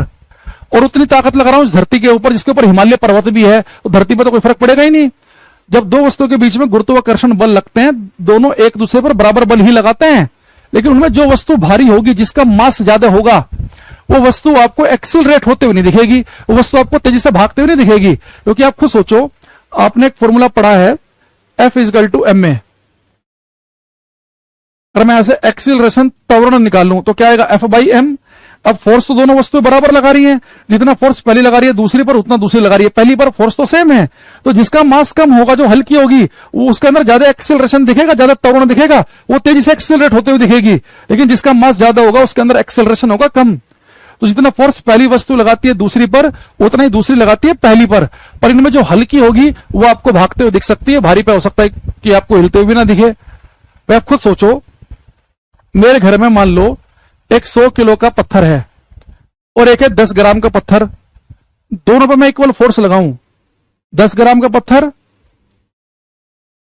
और उतनी ताकत लगा रहा हूं इस धरती के ऊपर जिसके ऊपर हिमालय पर्वत भी है, तो धरती पर तो कोई फर्क पड़ेगा ही नहीं। जब दो वस्तुओं के बीच में गुरुत्वाकर्षण बल लगते हैं, दोनों एक दूसरे पर बराबर बल ही लगाते हैं, लेकिन उनमें जो वस्तु भारी होगी, जिसका मास ज्यादा होगा, वो वस्तु आपको एक्सिलरेट होते हुए नहीं दिखेगी, वो वस्तु आपको तेजी से भागते हुए नहीं दिखेगी। क्योंकि आप खुद सोचो, आपने एक फॉर्मूला पढ़ा है F=ma। अगर मैं ऐसे एक्सिलरेशन त्वरण निकालूं तो क्या आएगा? F/m। अब फोर्स तो दोनों वस्तुएं बराबर लगा रही हैं, जितना फोर्स पहली लगा रही है दूसरी पर, उतना दूसरी लगा रही है पहली पर। फोर्स तो सेम है, तो जिसका मास कम होगा, जो हल्की होगी, वो उसके अंदर ज्यादा एक्सिलरेशन दिखेगा, ज्यादा त्वरण दिखेगा, वो तेजी से एक्सिलरेट होते हुए दिखेगी। लेकिन जिसका मास ज्यादा होगा, उसके अंदर एक्सिलरेशन होगा कम। तो जितना फोर्स पहली वस्तु लगाती है दूसरी पर, उतना ही दूसरी लगाती है पहली पर इनमें जो हल्की होगी वो आपको भागते हुए दिख सकती है, भारी पे हो सकता है कि आपको हिलते हुए भी ना दिखे। भाई आप खुद सोचो, मेरे घर में मान लो एक 100 किलो का पत्थर है और एक है 10 ग्राम का पत्थर, दोनों पर मैं इक्वल फोर्स लगाऊं, 10 ग्राम का पत्थर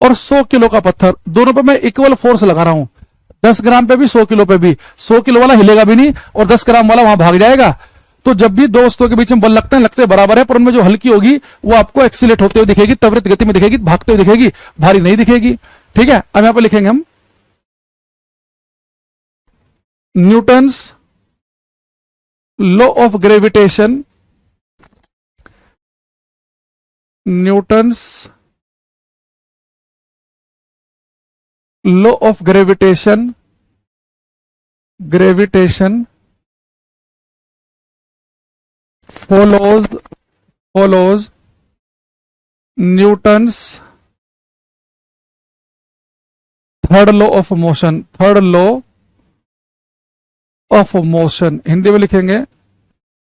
और 100 किलो का पत्थर, दोनों पर मैं इक्वल फोर्स लगा रहा हूं। 10 ग्राम पे भी 100 किलो पे भी, 100 किलो वाला हिलेगा भी नहीं और 10 ग्राम वाला वहां भाग जाएगा। तो जब भी दो वस्तुओं के बीच में बल लगते हैं बराबर है, पर उनमें जो हल्की होगी वो आपको एक्सीलेट होते हुए दिखेगी, त्वरित गति में दिखेगी, भागते हुए दिखेगी, भारी नहीं दिखेगी। ठीक है, अब यहां पर लिखेंगे हम Newton's law of gravitation. Newton's law of gravitation follows Newton's third law of motion. Third law of motion Hindi में लिखेंगे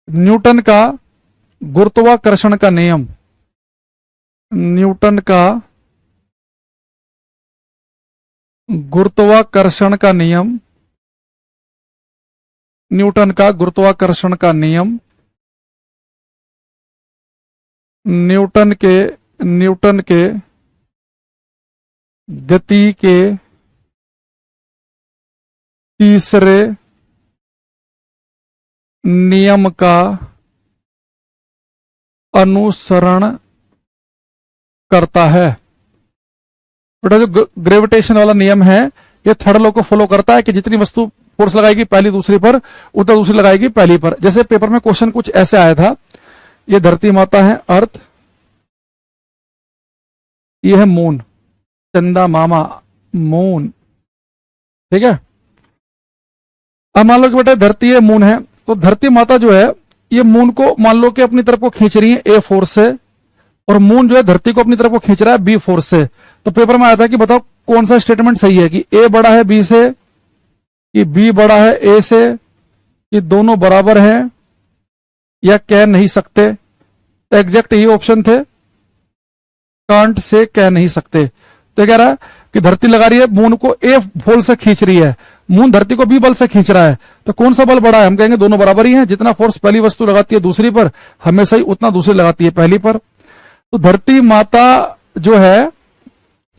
न्यूटन का गुरुत्वाकर्षण का नियम। न्यूटन का गुरुत्वाकर्षण का नियम। न्यूटन का गुरुत्वाकर्षण का नियम न्यूटन के गति के तीसरे नियम का अनुसरण करता है। बेटा जो ग्रेविटेशन वाला नियम है, ये थर्ड लॉ को फॉलो करता है कि जितनी वस्तु फोर्स लगाएगी पहली दूसरी पर, उतना दूसरी लगाएगी पहली पर। जैसे पेपर में क्वेश्चन कुछ ऐसे आया था, ये धरती माता है अर्थ, ये है मून, चंदा मामा मून। ठीक है, अब मान लो कि बेटा धरती है मून है, तो धरती माता जो है ये मून को मान लो कि अपनी तरफ को खींच रही है ए फोर्स से, और मून जो है धरती को अपनी तरफ को खींच रहा है बी फोर्स से। तो पेपर में आया था कि बताओ कौन सा स्टेटमेंट सही है, कि ए बड़ा है बी से, कि बी बड़ा है ए से, कि दोनों बराबर हैं, या कह नहीं सकते। एग्जैक्ट यही ऑप्शन थे, कांट से कह नहीं सकते। तो कह रहा है कि धरती लगा रही है मून को ए बल से खींच रही है, मून धरती को बी बल से खींच रहा है, तो कौन सा बल बड़ा है? हम कहेंगे दोनों बराबर ही हैं। जितना फोर्स पहली वस्तु लगाती है दूसरी पर, हमेशा ही उतना दूसरी लगाती है पहली पर। तो धरती माता जो है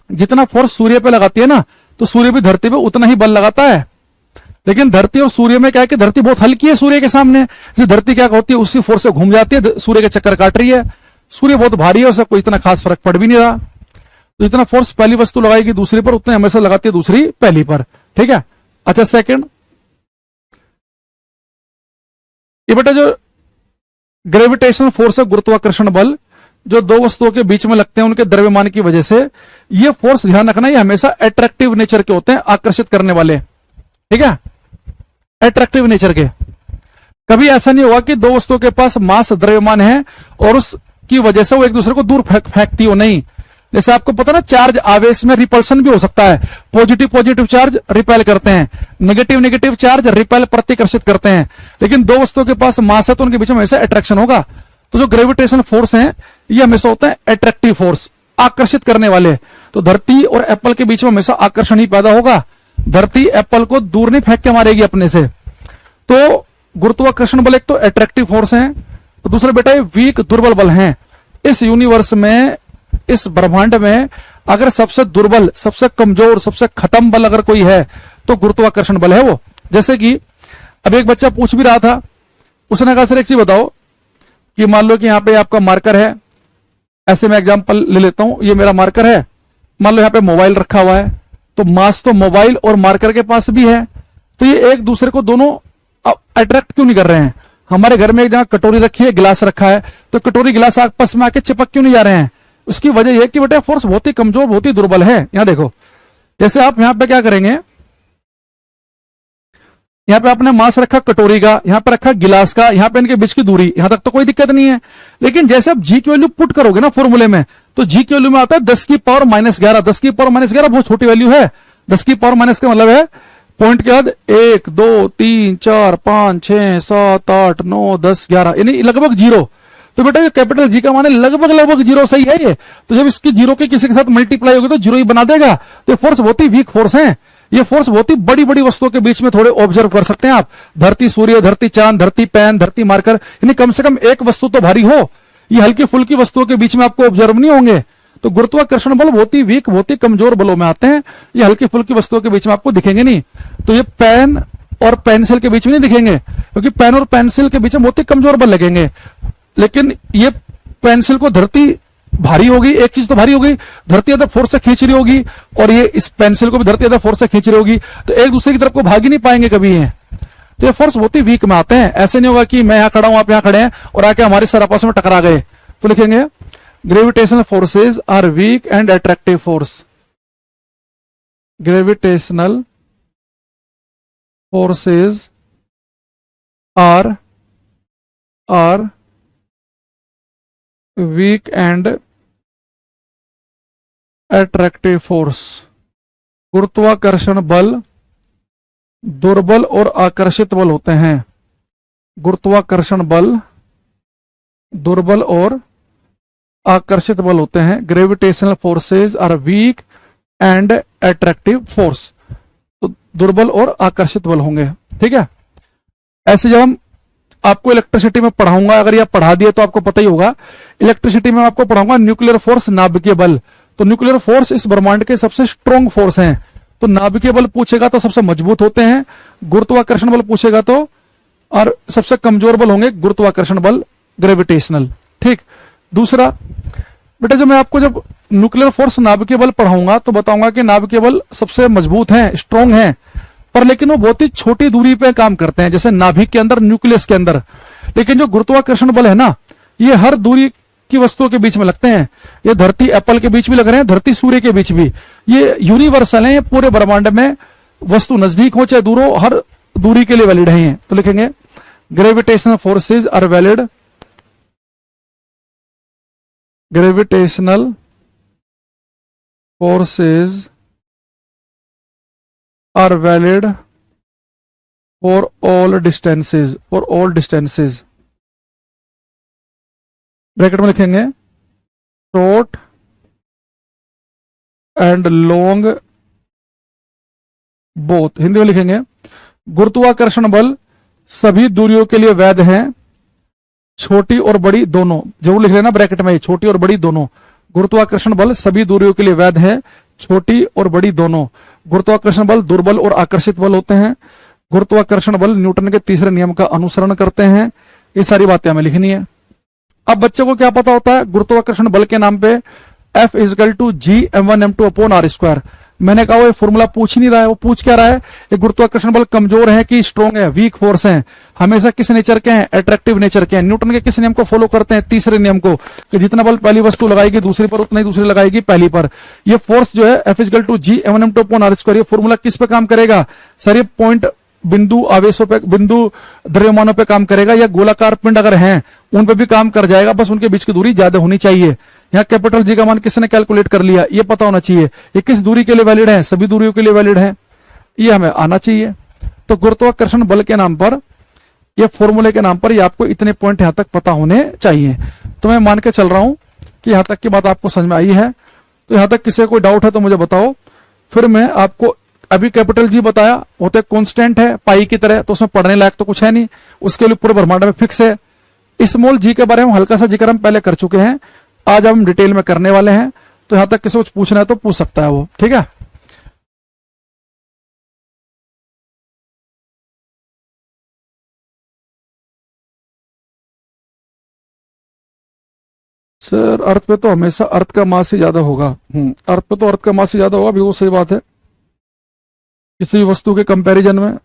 जितना फोर्स सूर्य पे लगाती है ना, तो सूर्य भी धरती पे उतना ही बल लगाता है। लेकिन धरती और सूर्य में क्या है कि धरती बहुत हल्की है सूर्य के सामने, जैसे धरती क्या होती है उसी फोर्स से घूम जाती है, सूर्य के चक्कर काट रही है। सूर्य बहुत भारी है, उससे कोई इतना खास फर्क पड़ भी नहीं रहा। तो जितना फोर्स पहली वस्तु लगाएगी दूसरी पर, उतने हमेशा लगाती है दूसरी पहली पर। ठीक है, अच्छा सेकंड, ये बेटा जो ग्रेविटेशनल फोर्स है, गुरुत्वाकर्षण बल, जो दो वस्तुओं के बीच में लगते हैं उनके द्रव्यमान की वजह से, ये फोर्स ध्यान रखना, ये हमेशा अट्रैक्टिव नेचर के होते हैं, आकर्षित करने वाले, ठीक है, अट्रैक्टिव नेचर के। कभी ऐसा नहीं होगा कि दो वस्तुओं के पास मास द्रव्यमान है और उसकी वजह से वो एक दूसरे को दूर फेंकती हो, नहीं। जैसे आपको पता ना, चार्ज आवेश में रिपल्सन भी हो सकता है, पॉजिटिव पॉजिटिव चार्ज रिपेल करते हैं, नेगेटिव नेगेटिव चार्ज रिपेल प्रतिकर्षित करते हैं, लेकिन दो वस्तुओं के पास मास है तो उनके बीच में हमेशा अट्रैक्शन होगा। तो जो ग्रेविटेशनल फोर्स है ये हमेशा होता है अट्रैक्टिव फोर्स, आकर्षित करने वाले। तो धरती और एप्पल के बीच में हमेशा आकर्षण ही पैदा होगा, धरती एप्पल को दूर नहीं फेंक के मारेगी अपने से। तो गुरुत्वाकर्षण बल एक तो अट्रैक्टिव फोर्स है, तो दूसरा बेटा ये वीक दुर्बल बल है। इस यूनिवर्स में, इस ब्रह्मांड में अगर सबसे दुर्बल, सबसे कमजोर, सबसे खत्म बल अगर कोई है तो गुरुत्वाकर्षण बल है वो। जैसे कि अब एक बच्चा पूछ भी रहा था, उसने कहा सर एक चीज बताओ कि मान लो कि यहां पे आपका मार्कर है, ऐसे मैं एग्जांपल ले लेता हूं, ये मेरा मार्कर है, मान लो यहां पे मोबाइल रखा हुआ है, तो मास तो मोबाइल और मार्कर के पास भी है, तो ये एक दूसरे को दोनों अट्रैक्ट क्यों नहीं कर रहे हैं? हमारे घर में एक जगह कटोरी रखी है, गिलास रखा है, तो कटोरी गिलास आपस में आके चिपक क्यों नहीं जा रहे हैं? उसकी वजह यह कि बेटा फोर्स बहुत ही कमजोर, बहुत ही दुर्बल है। यहां देखो, जैसे आप यहां पे क्या करेंगे, यहां पे आपने मास रखा कटोरी का, यहां पे रखा गिलास का, यहां पे इनके बीच की दूरी, यहां तक तो कोई दिक्कत नहीं है। लेकिन जैसे आप जी की वैल्यू पुट करोगे ना फॉर्मूले में, तो जी की वैल्यू में आता है 10 की पावर -11। 10 की पावर -11 बहुत छोटी वैल्यू है। 10 की पावर माइनस का मतलब है पॉइंट के बाद 1 2 3 4 5 6 7 8 9 10 11, यानी लगभग जीरो। तो बेटा ये कैपिटल जी का माने लगभग लगभग जीरो सही है ये। तो जब इसकी जीरो के किसी के साथ मल्टीप्लाई होगी तो जीरो ही बना देगा। तो फोर्स बहुत ही वीक फोर्स है। ये फोर्स बहुत ही बड़ी बड़ी वस्तुओं के बीच में थोड़े ऑब्जर्व कर सकते हैं आप। धरती सूर्य, धरती चांद, धरती पेन, धरती मार्कर, यानी कम से कम एक वस्तु तो भारी हो। ये हल्की फुल्की वस्तुओं के बीच में आपको ऑब्जर्व नहीं होंगे। तो गुरुत्वाकर्षण बल बहुत ही वीक, बहुत ही कमजोर बलों में आते हैं। ये हल्की फुल्की वस्तुओं के बीच में आपको दिखेंगे नहीं। तो ये पेन और पेंसिल के बीच में नहीं दिखेंगे, क्योंकि पेन और पेंसिल के बीच में बहुत ही कमजोर बल लगेंगे। लेकिन ये पेंसिल को धरती भारी होगी, एक चीज तो भारी होगी, धरती ज्यादा फोर्स से खींच रही होगी, और ये इस पेंसिल को भी धरती ज्यादा फोर्स से खींच रही होगी, तो एक दूसरे की तरफ को भाग ही नहीं पाएंगे कभी ये। तो ये फोर्स बहुत ही वीक में आते हैं। ऐसे नहीं होगा कि मैं यहां खड़ा हूं, आप यहां खड़े हैं और आके हमारे सर आपस में टकरा गए। तो लिखेंगे gravitational forces are weak and attractive force. Gravitational forces are weak and attractive force. गुरुत्वाकर्षण बल दुर्बल और आकर्षित बल होते हैं। गुरुत्वाकर्षण बल दुर्बल और आकर्षित बल होते हैं। Gravitational forces are weak and attractive force. तो दुर्बल और आकर्षित बल होंगे, ठीक है। ऐसे जब हम आपको इलेक्ट्रिसिटी में पढ़ाऊंगा, अगर ये पढ़ा दिए तो आपको पता ही होगा, इलेक्ट्रिसिटी में आपको पढ़ाऊंगा न्यूक्लियर फोर्स, नाभिकीय बल। तो न्यूक्लियर फोर्स इस ब्रह्मांड के सबसे स्ट्रॉन्ग फोर्स हैं। तो नाभिकीय बल पूछेगा तो सबसे मजबूत होते हैं, गुरुत्वाकर्षण बल पूछेगा तो और सबसे कमजोर बल होंगे गुरुत्वाकर्षण बल, ग्रेविटेशनल, ठीक। दूसरा बेटा, जो मैं आपको जब न्यूक्लियर फोर्स नाभिकीय बल पढ़ाऊंगा तो बताऊंगा कि नाभिकीय बल सबसे मजबूत हैं, स्ट्रॉन्ग हैं, पर लेकिन वो बहुत ही छोटी दूरी पे काम करते हैं, जैसे नाभिक के अंदर, न्यूक्लियस के अंदर। लेकिन जो गुरुत्वाकर्षण बल है ना, ये हर दूरी की वस्तुओं के बीच में लगते हैं। ये धरती एप्पल के बीच भी लग रहे हैं, धरती सूर्य के बीच भी। ये यूनिवर्सल है, ये पूरे ब्रह्मांड में वस्तु नजदीक हो चाहे दूर हो, हर दूरी के लिए वैलिड है। तो लिखेंगे gravitational forces are valid, gravitational forces are valid for all distances, for all distances। Bracket में लिखेंगे short and long both। Hindi में लिखेंगे गुरुत्वाकर्षण बल सभी दूरियों के लिए वैध है, छोटी और बड़ी दोनों। जरूर लिख लेना ब्रैकेट में, छोटी और बड़ी दोनों। गुरुत्वाकर्षण बल सभी दूरियों के लिए वैध है, छोटी और बड़ी दोनों। गुरुत्वाकर्षण बल दुर्बल और आकर्षित बल होते हैं। गुरुत्वाकर्षण बल न्यूटन के तीसरे नियम का अनुसरण करते हैं। ये सारी बातें हमें लिखनी है। अब बच्चों को क्या पता होता है गुरुत्वाकर्षण बल के नाम पे F = G m1 m2 upon r²। मैंने कहा वो ये फॉर्मूला पूछ ही नहीं रहा है। वो पूछ क्या रहा है, ये गुरुत्वाकर्षण बल कमजोर है कि स्ट्रॉन्ग है, वीक फोर्स है, हमेशा किस नेचर के हैं, अट्रैक्टिव नेचर के हैं। न्यूटन के किस नियम को फॉलो करते हैं, तीसरे नियम को, कि जितना बल पहली वस्तु लगाएगी दूसरी पर उतना ही दूसरी लगाएगी पहली पर। ये फोर्स जो है F = G m1m2 upon r square, ये फॉर्मूला किस पे काम करेगा सर, ये पॉइंट बिंदु आवेशों पे, बिंदु द्रव्यमानों पे काम करेगा, या गोलाकार पिंड अगर हैं उन पे भी काम कर जाएगा, बस उनके बीच की दूरी ज्यादा होनी चाहिए। यहाँ कैपिटल जी का मान किसने कैलकुलेट कर लिया, ये पता होना चाहिए। ये किस दूरी के लिए वैलिड है, सभी दूरियों के लिए वैलिड है, ये हमें आना चाहिए। तो गुरुत्वाकर्षण बल के नाम पर, ये फॉर्मूले के नाम पर, ये आपको इतने पॉइंट यहां तक पता होने चाहिए। तो मैं मान के चल रहा हूं कि यहां तक की बात आपको समझ में आई है। तो यहां तक किसी कोई डाउट है तो मुझे बताओ, फिर मैं आपको अभी कैपिटल जी बताया, वो तो कांस्टेंट है पाई की तरह, तो उसमें पढ़ने लायक तो कुछ है नहीं, उसके लिए पूरे ब्रह्मांड में फिक्स है। स्मॉल जी के बारे में हल्का सा जिक्र हम पहले कर चुके हैं, आज हम डिटेल में करने वाले हैं। तो यहां तक किसी कुछ पूछना है तो पूछ सकता है वो, ठीक है। सर अर्थ पे तो हमेशा अर्थ का मास ही ज्यादा होगा। अर्थ पे तो अर्थ का मास ही ज्यादा होगा, भी वो सही बात है किसी भी वस्तु के कंपैरिजन में।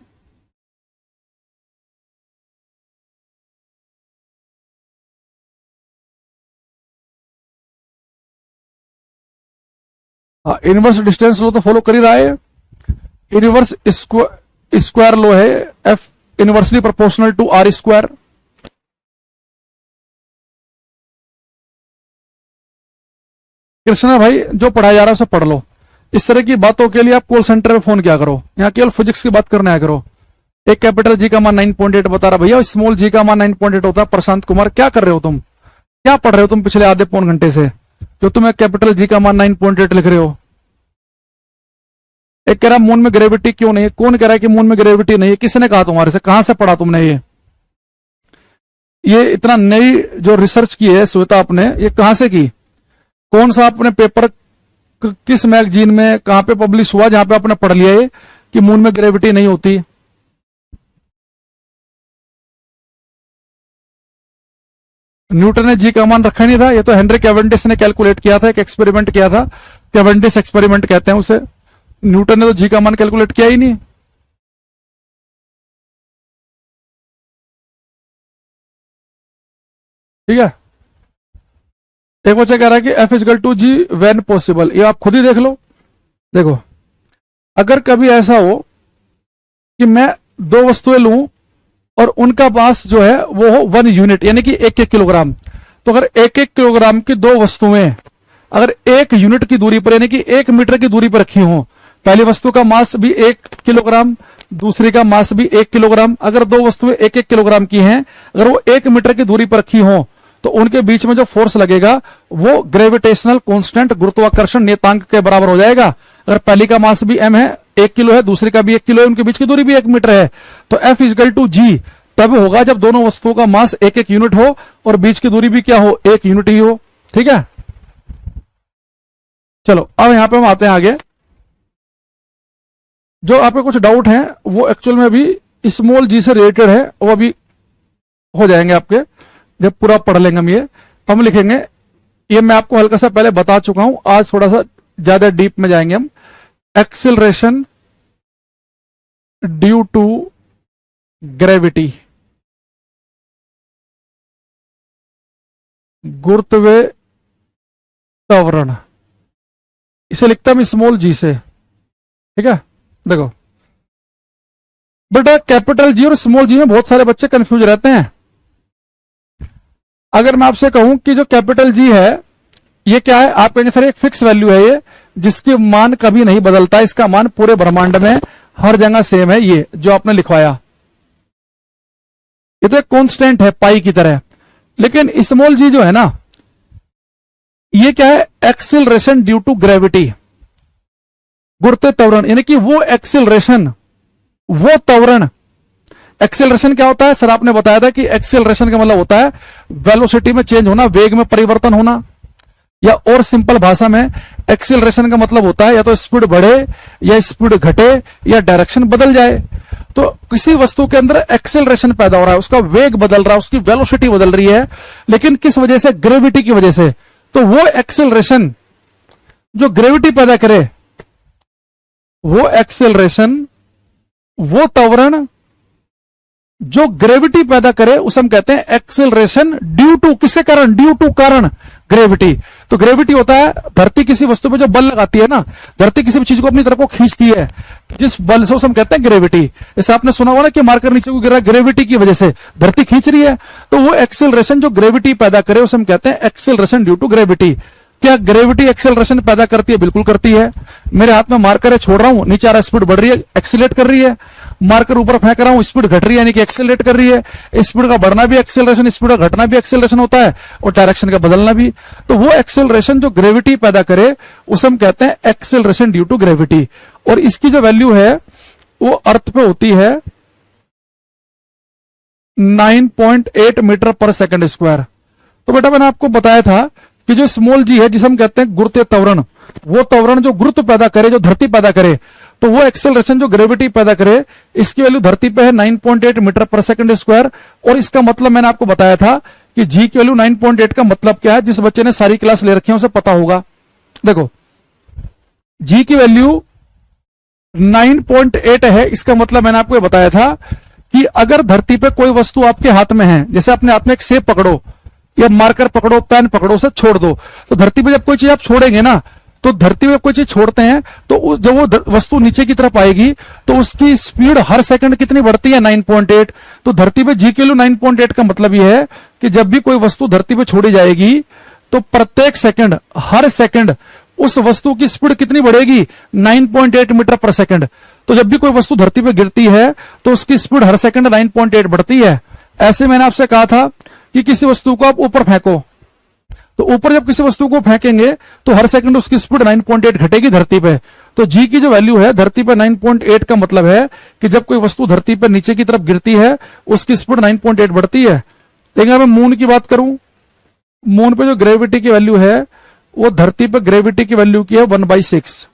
हाँ, इनवर्स डिस्टेंस लो तो फॉलो कर ही रहा है। इनवर्स स्क्वायर लो है, F inversely proportional to R square. Krishna भाई जो पढ़ाया जा रहा है उसे पढ़ लो। इस तरह की बातों के लिए आप कॉल सेंटर में फोन किया करो, यहाँ केवल फिजिक्स की बात करने आया करो। एक कैपिटल जी का मान 9.8 बता रहा भैया, स्मॉल जी का मान 9.8 होता है। प्रशांत कुमार क्या कर रहे हो तुम, क्या पढ़ रहे हो तुम पिछले आधे पौन घंटे से, जो तुम्हें कैपिटल जी का मान 9.8 लिख रहे हो। एक कह रहा मून में ग्रेविटी क्यों नहीं है, कौन कह रहा है कि मून में ग्रेविटी नहीं है, किसने कहा तुम्हारे से, कहां से पढ़ा तुमने ये इतना नई जो रिसर्च की है श्वेता आपने, ये कहां से की, कौन सा आपने पेपर किस मैगजीन में कहां पे पब्लिश हुआ जहां पे आपने पढ़ लिया है कि मून में ग्रेविटी नहीं होती। न्यूटन ने जी का मान रखा नहीं था, ये तो हेनरी कैवेंडिश ने कैलकुलेट किया था, एक एक्सपेरिमेंट किया था, कैवेंडिश एक्सपेरिमेंट कहते हैं उसे। न्यूटन ने तो जी का मान कैलकुलेट किया ही नहीं। ठीक है, एक बच्चा कह रहा है कि F = G व्हेन पॉसिबल, ये आप खुद ही देख लो। देखो अगर कभी ऐसा हो कि मैं दो वस्तुएं लूं और उनका मास जो है वो हो 1 यूनिट, यानी कि 1-1 किलोग्राम, तो अगर 1-1 किलोग्राम की दो वस्तुएं अगर 1 यूनिट की दूरी पर, यानी कि 1 मीटर की दूरी पर रखी हो, पहली वस्तु का मास भी 1 किलोग्राम, दूसरी का मास भी 1 किलोग्राम, अगर दो वस्तुएं 1-1 किलोग्राम की हैं, अगर वो 1 मीटर की दूरी पर रखी हो, तो उनके बीच में जो फोर्स लगेगा वो ग्रेविटेशनल कांस्टेंट, गुरुत्वाकर्षण नियतांक के बराबर हो जाएगा। अगर पहली का मास भी m है, 1 किलो है, दूसरी का भी 1 किलो है, उनके बीच की दूरी भी 1 मीटर है, तो F = G तब होगा जब दोनों वस्तुओं का मास 1-1 यूनिट हो और बीच की दूरी भी क्या हो, 1 यूनिट ही हो। ठीक है, चलो अब यहां पे हम आते हैं आगे। जो आपके कुछ डाउट हैं वो एक्चुअल में अभी स्मॉल जी से रिलेटेड है, वो अभी हो जाएंगे आपके जब पूरा पढ़ लेंगे हम। ये हम लिखेंगे, ये मैं आपको हल्का सा पहले बता चुका हूं, आज थोड़ा सा ज्यादा डीप में जाएंगे हम। एक्सिलरेशन ड्यू टू ग्रेविटी, गुरुत्वीय त्वरण, इसे लिखता हूं स्मॉल जी से। ठीक है, देखो बेटा कैपिटल जी और स्मॉल जी में बहुत सारे बच्चे कंफ्यूज रहते हैं। अगर मैं आपसे कहूं कि जो कैपिटल जी है ये क्या है, आप कहेंगे सर एक फिक्स वैल्यू है ये, जिसकी मान कभी नहीं बदलता, इसका मान पूरे ब्रह्मांड में हर जगह सेम है, ये जो आपने लिखवाया ये तो एक कांस्टेंट है पाई की तरह। लेकिन स्मॉल जी जो है ना, ये क्या है, एक्सिलरेशन ड्यू टू ग्रेविटी, गुरुत्वीय त्वरण, यानी कि वो एक्सिलरेशन, वो त्वरण। एक्सेलरेशन क्या होता है सर, आपने बताया था कि एक्सेलरेशन का मतलब होता है वेलोसिटी में चेंज होना, वेग में परिवर्तन होना, या और सिंपल भाषा में एक्सेलरेशन का मतलब होता है या तो स्पीड बढ़े या स्पीड घटे या डायरेक्शन बदल जाए। तो किसी वस्तु के अंदर एक्सेलरेशन पैदा हो रहा है, उसका वेग बदल रहा है, उसकी वेलोसिटी बदल रही है, लेकिन किस वजह से, ग्रेविटी की वजह से। तो वो एक्सेलरेशन जो ग्रेविटी पैदा करे वो एक्सेलरेशन, वो त्वरण जो ग्रेविटी पैदा करे उसे हम कहते हैं एक्सेलरेशन ड्यू टू, किसके कारण? ड्यू टू कारण ग्रेविटी। तो ग्रेविटी होता है धरती किसी वस्तु पे जो बल लगाती है ना, धरती किसी भी चीज को अपनी तरफ को खींचती है, जिस बल से उसे हम कहते हैं ग्रेविटी। जैसे आपने सुना होगा ना कि मार्कर नीचे को गिरा, ग्रेविटी की वजह से धरती खींच रही है। तो वो एक्सेलरेशन जो ग्रेविटी पैदा करे उसे हम कहते हैं एक्सेलरेशन ड्यू टू ग्रेविटी। क्या ग्रेविटी एक्सेलरेशन पैदा करती है? बिल्कुल करती है। मेरे हाथ में मार्कर है, छोड़ रहा हूं, नीचे आ रहा, स्पीड बढ़ रही है, एक्सेलरेट कर रही है। मार्कर ऊपर फेंक रहा हूं, स्पीड घट रही है, यानी कि एक्सेलरेट कर रही है। स्पीड का बढ़ना भी एक्सेलरेशन, स्पीड का घटना भी एक्सेलरेशन होता है, और डायरेक्शन का बदलना भी। तो वो एक्सेलरेशन जो ग्रेविटी पैदा करे उसे हम कहते हैं एक्सेलरेशन ड्यू टू ग्रेविटी। और इसकी जो वैल्यू है वो अर्थ पे होती है 9.8 मीटर पर सेकंड स्क्वायर। तो बेटा मैंने आपको बताया था कि जो स्मॉल जी है, जिसे हम कहते हैं गुरुत्वीय त्वरण, वो त्वरण जो गुरुत्व पैदा करे, जो धरती पैदा करे, तो वो एक्सेलरेशन जो ग्रेविटी पैदा करे, इसकी वैल्यू धरती पे है 9.8 मीटर पर सेकंड स्क्वायर। और इसका मतलब मैंने आपको बताया था कि जी की वैल्यू 9.8 का मतलब क्या है। जिस बच्चे ने सारी क्लास ले रखी है उसे पता होगा। देखो, जी की वैल्यू 9.8 है, इसका मतलब मैंने आपको बताया था कि अगर धरती पे कोई वस्तु आपके हाथ में है, जैसे अपने हाथ में एक सेब पकड़ो या मार्कर पकड़ो, पेन पकड़ो, उसे छोड़ दो, तो धरती पे जब कोई चीज आप छोड़ेंगे ना, तो धरती पे कोई चीज छोड़ते हैं तो जब वो वस्तु नीचे की तरफ आएगी तो उसकी स्पीड हर सेकंड कितनी बढ़ती है? 9.8। तो धरती पे जी की वैल्यू 9.8 का मतलब यह है कि जब भी कोई वस्तु धरती पे छोड़ी जाएगी तो प्रत्येक सेकंड, हर सेकंड उस वस्तु की स्पीड कितनी बढ़ेगी? 9.8 मीटर पर सेकंड। तो जब भी कोई वस्तु धरती पे गिरती है तो उसकी स्पीड हर सेकंड 9.8 बढ़ती है। ऐसे मैंने आपसे कहा था कि किसी वस्तु को आप ऊपर फेंको, तो ऊपर जब किसी वस्तु को फेंकेंगे तो हर सेकंड उसकी स्पीड 9.8 घटेगी धरती पे। तो जी की जो वैल्यू है धरती पे 9.8 का मतलब है कि जब कोई वस्तु धरती पे नीचे की तरफ गिरती है उसकी स्पीड 9.8 बढ़ती है। लेकिन अगर मैं मून की बात करूं, मून पे जो ग्रेविटी की वैल्यू है वो धरती पे ग्रेविटी की वैल्यू की है 1/6,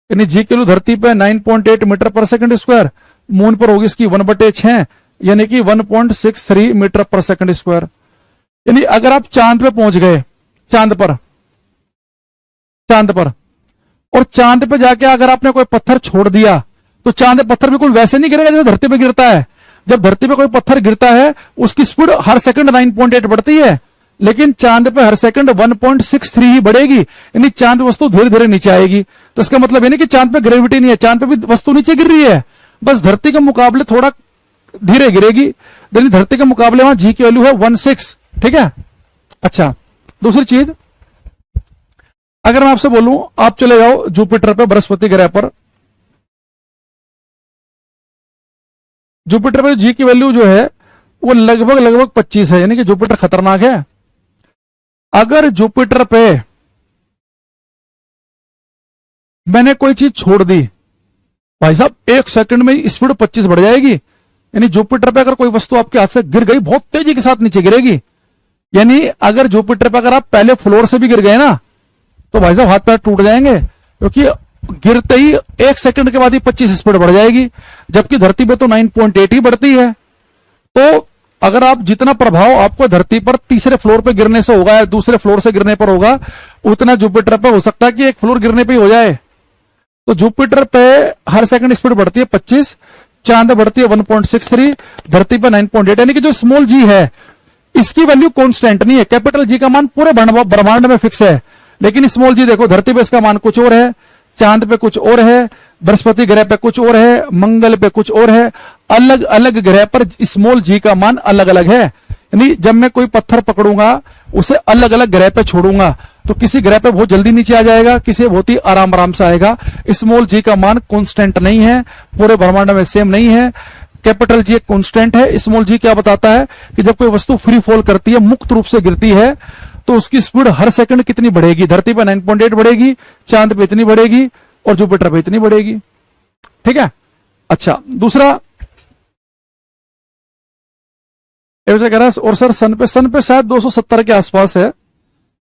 यानी जी की वैल्यू धरती पे 9.8 मीटर पर सेकंड स्क्वायर, मून पर होगी इसकी 1/6, यानी कि 1.63 मीटर पर सेकंड स्क्वायर। यानी अगर आप चांद पे पहुंच गए, चांद पर और चांद पे जाके अगर आपने कोई पत्थर छोड़ दिया तो चांद पे पत्थर बिल्कुल वैसे नहीं गिरेगा जैसे धरती पे गिरता है। जब धरती पे कोई पत्थर गिरता है उसकी स्पीड हर सेकंड 9.8 बढ़ती है, लेकिन चांद पे हर सेकंड 1.63 ही बढ़ेगी, यानी चांद वस्तु धीरे धीरे नीचे आएगी। तो इसका मतलब ये नहीं कि चांद पे ग्रेविटी नहीं है, चांद पे भी वस्तु नीचे गिर रही है, बस धरती के मुकाबले थोड़ा धीरे गिरेगी। यानी धरती के मुकाबले वहां जी की वैल्यू है 1.6। ठीक है। अच्छा, दूसरी चीज, अगर मैं आपसे बोलूं आप चले जाओ जुपिटर पे, बृहस्पति ग्रह पर, जुपिटर पे जी की वैल्यू जो है वो लगभग 25 है, यानी कि जुपिटर खतरनाक है। अगर जुपिटर पे मैंने कोई चीज छोड़ दी, भाई साहब एक सेकंड में स्पीड 25 बढ़ जाएगी। यानी जुपिटर पे अगर कोई वस्तु आपके हाथ से गिर गई बहुत तेजी के साथ नीचे गिरेगी। यानी अगर जुपिटर पे अगर आप पहले फ्लोर से भी गिर गए ना तो भाई साहब हाथ पैर टूट जाएंगे, क्योंकि गिरते ही एक सेकंड के बाद ही 25 स्पीड बढ़ जाएगी, जबकि धरती पे तो 9.8 ही बढ़ती है। तो अगर आप जितना प्रभाव आपको धरती पर तीसरे फ्लोर पे गिरने से होगा या दूसरे फ्लोर से गिरने पर होगा, उतना जुपिटर पे हो सकता है कि एक फ्लोर गिरने पे ही हो जाए। तो जुपिटर पे हर सेकंड स्पीड बढ़ती है 25, चांद बढ़ती है 1.63, धरती पे 9.8, यानी कि जो स्मॉल जी है इसकी वैल्यू कांस्टेंट नहीं है। कैपिटल जी का मान पूरे ब्रह्मांड में फिक्स है, लेकिन स्मॉल जी देखो धरती पे इसका मान कुछ और है, चांद पे कुछ और है, बृहस्पति ग्रह पे कुछ और है, मंगल पे कुछ और है। अलग अलग ग्रह पर स्मॉल जी का मान अलग अलग है। यानी जब मैं कोई पत्थर पकड़ूंगा उसे अलग अलग ग्रह पे छोड़ूंगा तो किसी ग्रह पे बहुत जल्दी नीचे आ जाएगा, किसी बहुत ही आराम आराम से आएगा। स्मॉल जी का मान कांस्टेंट नहीं है, पूरे ब्रह्मांड में सेम नहीं है। कैपिटल जी एक कांस्टेंट है। स्मॉल जी क्या बताता है कि जब कोई वस्तु फ्री फॉल करती है, मुक्त रूप से गिरती है, तो उसकी स्पीड हर सेकंड कितनी बढ़ेगी? धरती पर 9.8 बढ़ेगी, चांद पे इतनी बढ़ेगी और जुपिटर पे इतनी बढ़ेगी। ठीक है। अच्छा, दूसरा कह रहा है और सर सन पे शायद 270 के आसपास है।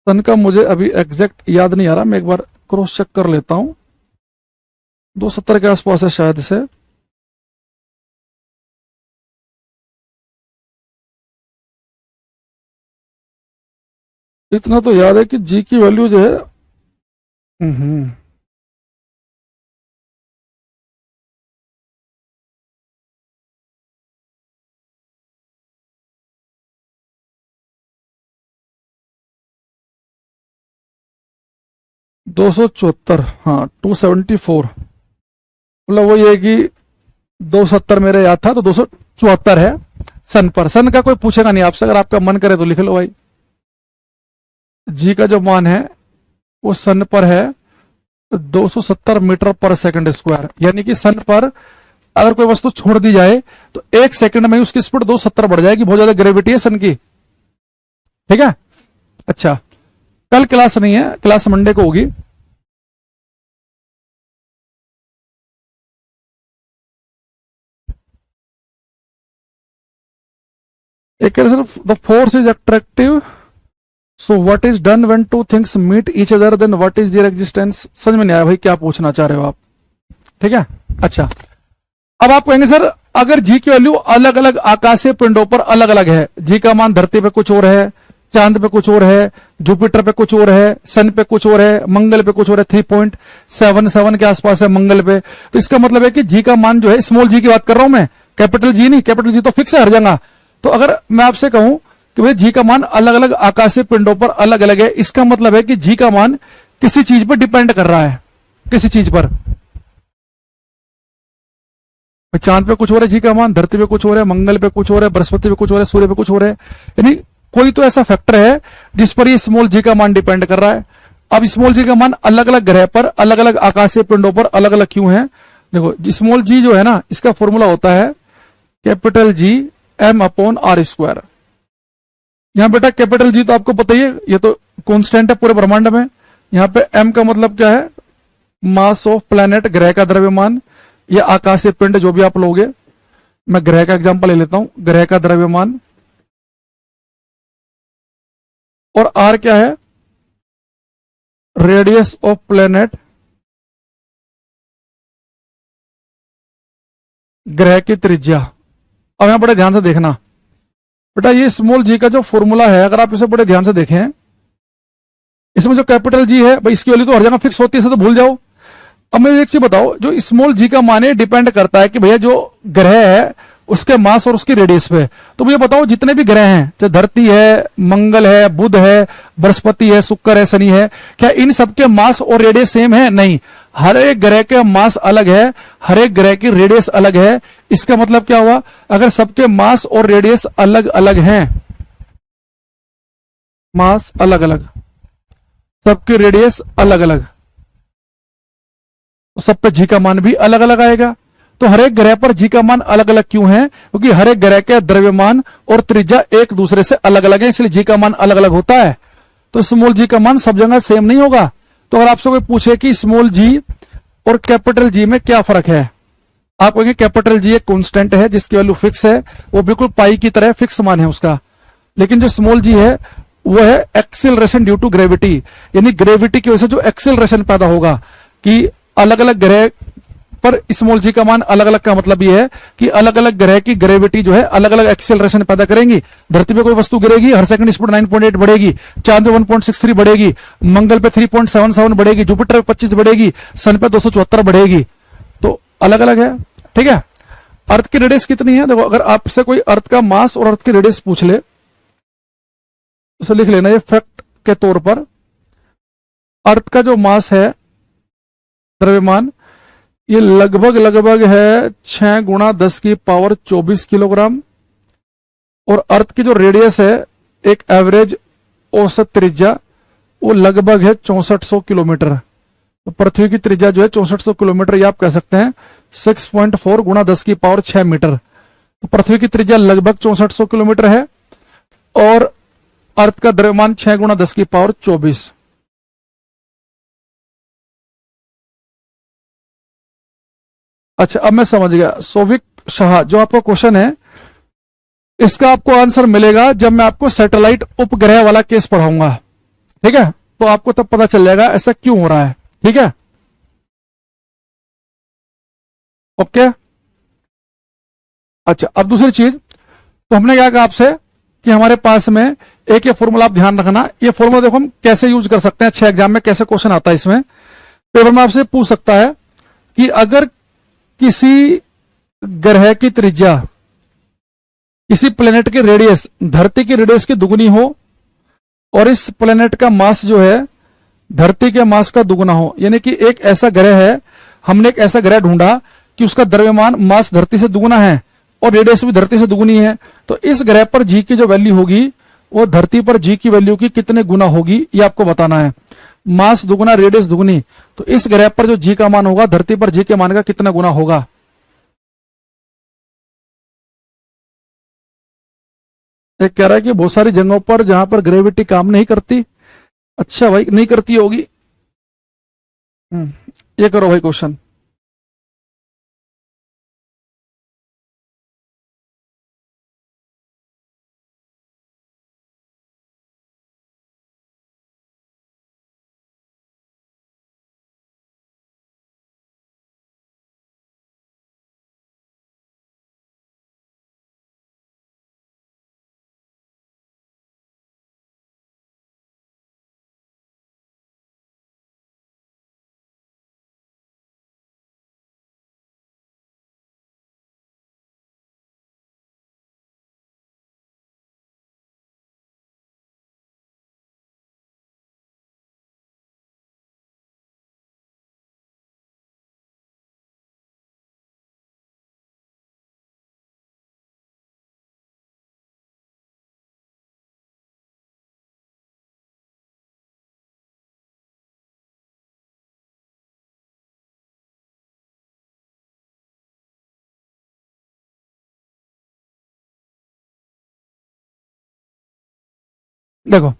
सन का मुझे अभी एग्जैक्ट याद नहीं आ रहा, मैं एक बार क्रॉस चेक कर लेता हूं। 270 के आसपास है शायद से। इतना तो याद है कि जी की वैल्यू जो है 274, हाँ 274, मतलब वो ये कि 270 मेरे याद था, तो 274 है सन पर। सन का कोई पूछेगा नहीं आपसे, अगर आपका मन करे तो लिख लो भाई। जी का जो मान है वो सन पर है 270 मीटर पर सेकंड स्क्वायर, यानी कि सन पर अगर कोई वस्तु छोड़ दी जाए तो 1 सेकंड में उसकी स्पीड 270 बढ़ जाएगी। बहुत ज्यादा ग्रेविटी है सन की, ठीक है। अच्छा, कल क्लास नहीं है, क्लास मंडे को होगी। एक the force is attractive, so what is done when two things meet each other, then what is there existence. समझ में नहीं आया भाई क्या पूछना चाह रहे हो आप, ठीक है। अच्छा, अब आप कहेंगे सर अगर जी की वैल्यू अलग अलग आकाशीय पिंडों पर अलग अलग है, जी का मान धरती पे कुछ और है, चांद पे कुछ और है, जुपिटर पे कुछ और है, सन पे कुछ और है, मंगल पे कुछ और है, 3.77 के आसपास है मंगल पे, तो इसका मतलब है कि जी का मान जो है, स्मॉल जी की बात कर रहा हूं मैं, कैपिटल जी नहीं, कैपिटल जी तो फिक्स है हर जगह। तो अगर मैं आपसे कहूं कि भाई जी का मान अलग अलग आकाशीय पिंडों पर अलग अलग है, इसका मतलब है कि जी का मान किसी चीज पर डिपेंड कर रहा है, किसी चीज पर। चांद पे कुछ हो रहा है जी का मान, धरती पे कुछ हो रहा है, मंगल पे कुछ हो रहा है, बृहस्पति पे कुछ हो रहा है, सूर्य पे कुछ हो रहा है, यानी कोई तो ऐसा फैक्टर है जिस पर ये स्मॉल जी का मान डिपेंड कर रहा है। अब स्मॉल जी का मान अलग अलग ग्रह पर अलग अलग आकाशीय पिंडों पर अलग अलग क्यों है? देखो, स्मॉल जी जो है ना, इसका फॉर्मूला होता है capital G M upon R square. यहां बेटा कैपिटल जी तो आपको पता ही है, ये तो कॉन्स्टेंट है पूरे ब्रह्मांड में। यहां पे एम का मतलब क्या है? मास ऑफ प्लैनेट, ग्रह का द्रव्यमान, या आकाशीय पिंड जो भी आप लोगे। मैं ग्रह का एग्जांपल ले लेता हूं, ग्रह का द्रव्यमान। और आर क्या है? रेडियस ऑफ प्लैनेट, ग्रह की त्रिज्या। अब यहां बड़े ध्यान से देखना बेटा, ये स्मॉल जी का जो फॉर्मूला है, अगर आप इसे बड़े ध्यान से देखें, इसमें जो कैपिटल जी है भाई, इसकी वैल्यू तो हर जगह फिक्स होती है, इसे तो भूल जाओ। अब मुझे एक चीज बताओ, जो स्मॉल जी का मान है डिपेंड करता है कि भैया जो ग्रह है उसके मास और उसकी रेडियस पे। तो मुझे बताओ, जितने भी ग्रह हैं, चाहे धरती है, मंगल है, बुध है, बृहस्पति है, शुक्र है, शनि है, क्या इन सबके मास और रेडियस सेम है? नहीं, हर एक ग्रह के मास अलग है, हर एक ग्रह की रेडियस अलग है। इसका मतलब क्या हुआ? अगर सबके मास और रेडियस अलग अलग हैं, मास अलग अलग, सबकी रेडियस अलग अलग, तो सब पे जी का मान भी अलग अलग आएगा। तो हर एक ग्रह पर जी का मान अलग अलग क्यों है? क्योंकि हर एक ग्रह के द्रव्यमान और त्रिज्या एक दूसरे से अलग अलग है, इसलिए जी का मान अलग अलग होता है। तो स्मॉल जी का मान सब जगह सेम नहीं होगा। तो अगर आपसे कोई पूछे कि स्मॉल जी और कैपिटल जी में क्या फर्क है, आप कहेंगे कैपिटल जी एक कांस्टेंट है जिसकी वैल्यू फिक्स है, वो बिल्कुल पाई की तरह फिक्स मान है उसका। लेकिन जो स्मॉल जी है वो है एक्सिलरेशन ड्यू टू ग्रेविटी, यानी ग्रेविटी की वजह से जो एक्सिलरेशन पैदा होगा, कि अलग अलग ग्रह पर स्मॉल जी का मान अलग अलग का मतलब ये है कि अलग अलग ग्रह की ग्रेविटी जो है अलग अलग एक्सेलरेशन पैदा करेंगी। धरती पे कोई वस्तु गिरेगी, हर सेकंड स्पीड 9.8 बढ़ेगी, चांद पे 1.63 बढ़ेगी, मंगल पे 3.77 बढ़ेगी, जुपिटर पे 25 बढ़ेगी, सन पे 274 बढ़ेगी। तो अलग अलग है, ठीक है। अर्थ की रेडियस कितनी है? देखो, अगर आपसे कोई अर्थ का मास और अर्थ की रेडियस पूछ ले, उसे लिख लेना ये फैक्ट के तौर पर। अर्थ का जो मास है, द्रव्यमान, ये लगभग लगभग है 6 गुणा 10 की पावर 24 किलोग्राम। और अर्थ की जो रेडियस है, एक एवरेज औसत त्रिज्या, वो लगभग है 6400 किलोमीटर। तो पृथ्वी की त्रिज्या जो है 6400 किलोमीटर, ये आप कह सकते हैं 6.4 गुणा 10 की पावर 6 मीटर। तो पृथ्वी की त्रिज्या लगभग 6400 किलोमीटर है और अर्थ का द्रव्यमान 6 गुणा 10 की पावर 24। अच्छा, अब मैं समझ गया। सोविक शाह जो आपका क्वेश्चन है, इसका आपको आंसर मिलेगा जब मैं आपको सैटेलाइट उपग्रह वाला केस पढ़ाऊंगा, ठीक है। तो आपको तब पता चल जाएगा ऐसा क्यों हो रहा है, ठीक है। ओके। अच्छा, अब दूसरी चीज, तो हमने क्या कहा आपसे कि हमारे पास में एक ये फॉर्मूला, आप ध्यान रखना, ये फॉर्मूला देखो हम कैसे यूज कर सकते हैं, अच्छे एग्जाम में कैसे क्वेश्चन आता है। इसमें पेपर में आपसे पूछ सकता है कि अगर किसी ग्रह की त्रिज्या किसी प्लेनेट की रेडियस धरती की रेडियस की दुगुनी हो और इस प्लेनेट का मास जो है धरती के मास का दुगुना हो, यानी कि एक ऐसा ग्रह है, हमने एक ऐसा ग्रह ढूंढा कि उसका द्रव्यमान मास धरती से दुगुना है और रेडियस भी धरती से दुगुनी है, तो इस ग्रह पर जी की जो वैल्यू होगी वो धरती पर जी की वैल्यू की कितने गुना होगी ये आपको बताना है। मास दुगुना रेडियस दुगुनी, तो इस ग्रह पर जो जी का मान होगा धरती पर जी के मान का कितना गुना होगा। एक कह रहा है कि बहुत सारी जगहों पर जहां पर ग्रेविटी काम नहीं करती। अच्छा भाई, नहीं करती होगी। ये करो भाई क्वेश्चन। देखो,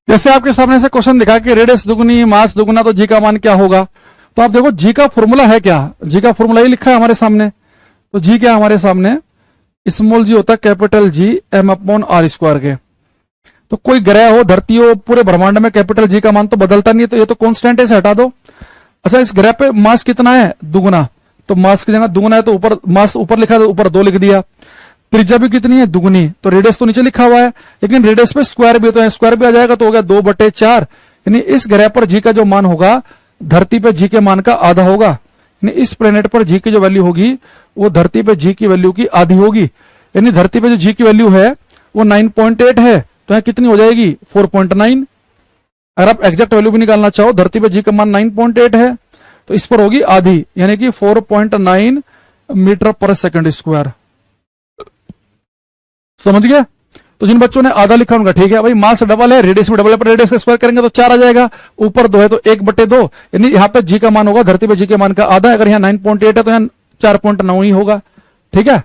जैसे आपके सामने से क्वेश्चन दिखा कि रेडियस दुगुनी मास दुगुना तो जी का मान क्या होगा, तो आप देखो जी का फॉर्मूला है क्या, जी का फॉर्मूला ही लिखा है हमारे सामने। तो जी क्या है हमारे सामने, स्मॉल जी होता है capital G M upon R square के। तो कोई ग्रह हो, धरती हो, पूरे ब्रह्मांड में कैपिटल जी का मान तो बदलता नहीं है, तो ये तो कॉन्स्टेंट है, से हटा दो। अच्छा, इस ग्रह पे मास कितना है, दुगुना, तो मास की जगह दुगुना है तो ऊपर मास ऊपर लिखा तो ऊपर 2 लिख दिया। त्रिज्या भी कितनी है, दुगुनी, तो रेडियस तो नीचे लिखा हुआ है, लेकिन रेडियस पे स्क्वायर भी, तो स्क्वायर भी आ जाएगा, तो हो गया 2/4। यानी इस ग्रह पर जी का जो मान होगा धरती पे जी के मान का आधा होगा। यानी इस प्लेनेट पर जी की जो वैल्यू होगी वो धरती पे जी की वैल्यू की आधी होगी। यानी धरती पे जो जी की वैल्यू है वो 9.8 है, तो यहाँ कितनी हो जाएगी 4.9। अगर आप एग्जैक्ट वैल्यू भी निकालना चाहो, धरती पे जी का मान 9.8 है, तो इस पर होगी आधी, यानी कि 4.9 मीटर पर सेकंड स्क्वायर। समझ गया। तो जिन बच्चों ने आधा लिखा उनका ठीक है भाई, मास डबल है, रेडियस भी डबल है, पर रेडियस का स्क्वायर करेंगे तो 4 आ जाएगा, ऊपर 2 है तो 1/2, यानी यहाँ पे जी का मान होगा धरती पे जी के मान का आधा। अगर यहाँ 9.8 है तो यहाँ 4.9 ही होगा। ठीक है।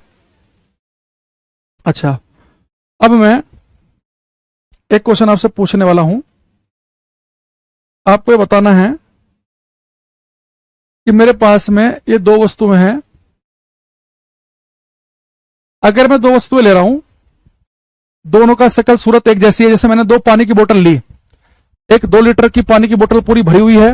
अच्छा, अब मैं एक क्वेश्चन आपसे पूछने वाला हूं, आपको ये बताना है कि मेरे पास में ये 2 वस्तुएं हैं। अगर मैं 2 वस्तुएं ले रहा हूं, दोनों का शकल सूरत एक जैसी है। जैसे मैंने 2 पानी की बोतल ली, एक 2 लीटर की पानी की बोतल पूरी भरी हुई है,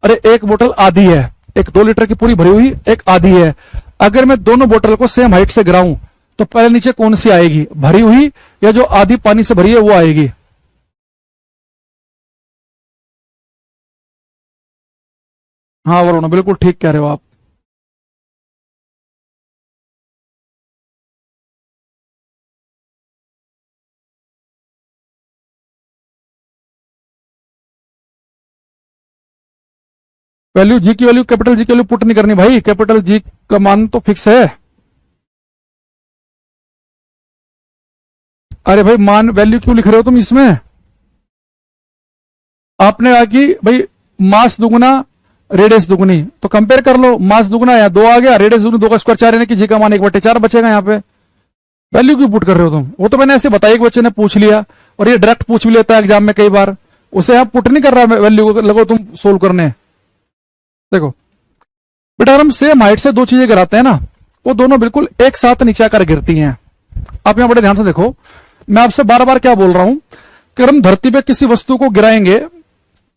अरे एक बोतल आधी है, एक 2 लीटर की पूरी भरी हुई, एक आधी है। अगर मैं दोनों बोतल को सेम हाइट से गिराऊं तो पहले नीचे कौन सी आएगी, भरी हुई या जो आधी पानी से भरी है वो आएगी। हाँ वरुण, बिल्कुल ठीक कह रहे हो आप। वैल्यू जी की वैल्यू कैपिटल जी की वैल्यू पुट नहीं करनी भाई, कैपिटल जी का मान तो फिक्स है। अरे भाई मान वैल्यू क्यों लिख रहे हो तुम इसमें, आपने कहा कि भाई मास दुगुना रेडियस दुगुनी, तो कंपेयर कर लो, मास दुगुना या 2 आ गया, रेडियस दुगुनी 2 का स्क्वायर 4, यानी कि जी का मान 1/4 बचेगा। यहाँ पे वैल्यू क्यों पुट कर रहे हो तुम, वो तो मैंने ऐसे बताया, एक बच्चे ने पूछ लिया और ये डायरेक्ट पूछ भी लेता है एग्जाम में कई बार, उसे आप पुट नहीं कर रहा वैल्यू को, लगो तुम सोल्व करने। देखो बेटा, अगर हम सेम हाइट से 2 चीजें गिराते हैं ना, वो दोनों बिल्कुल एक साथ नीचे आकर गिरती हैं। आप यहां बड़े ध्यान से देखो, मैं आपसे बार बार क्या बोल रहा हूं कि अगर हम धरती पे किसी वस्तु को गिराएंगे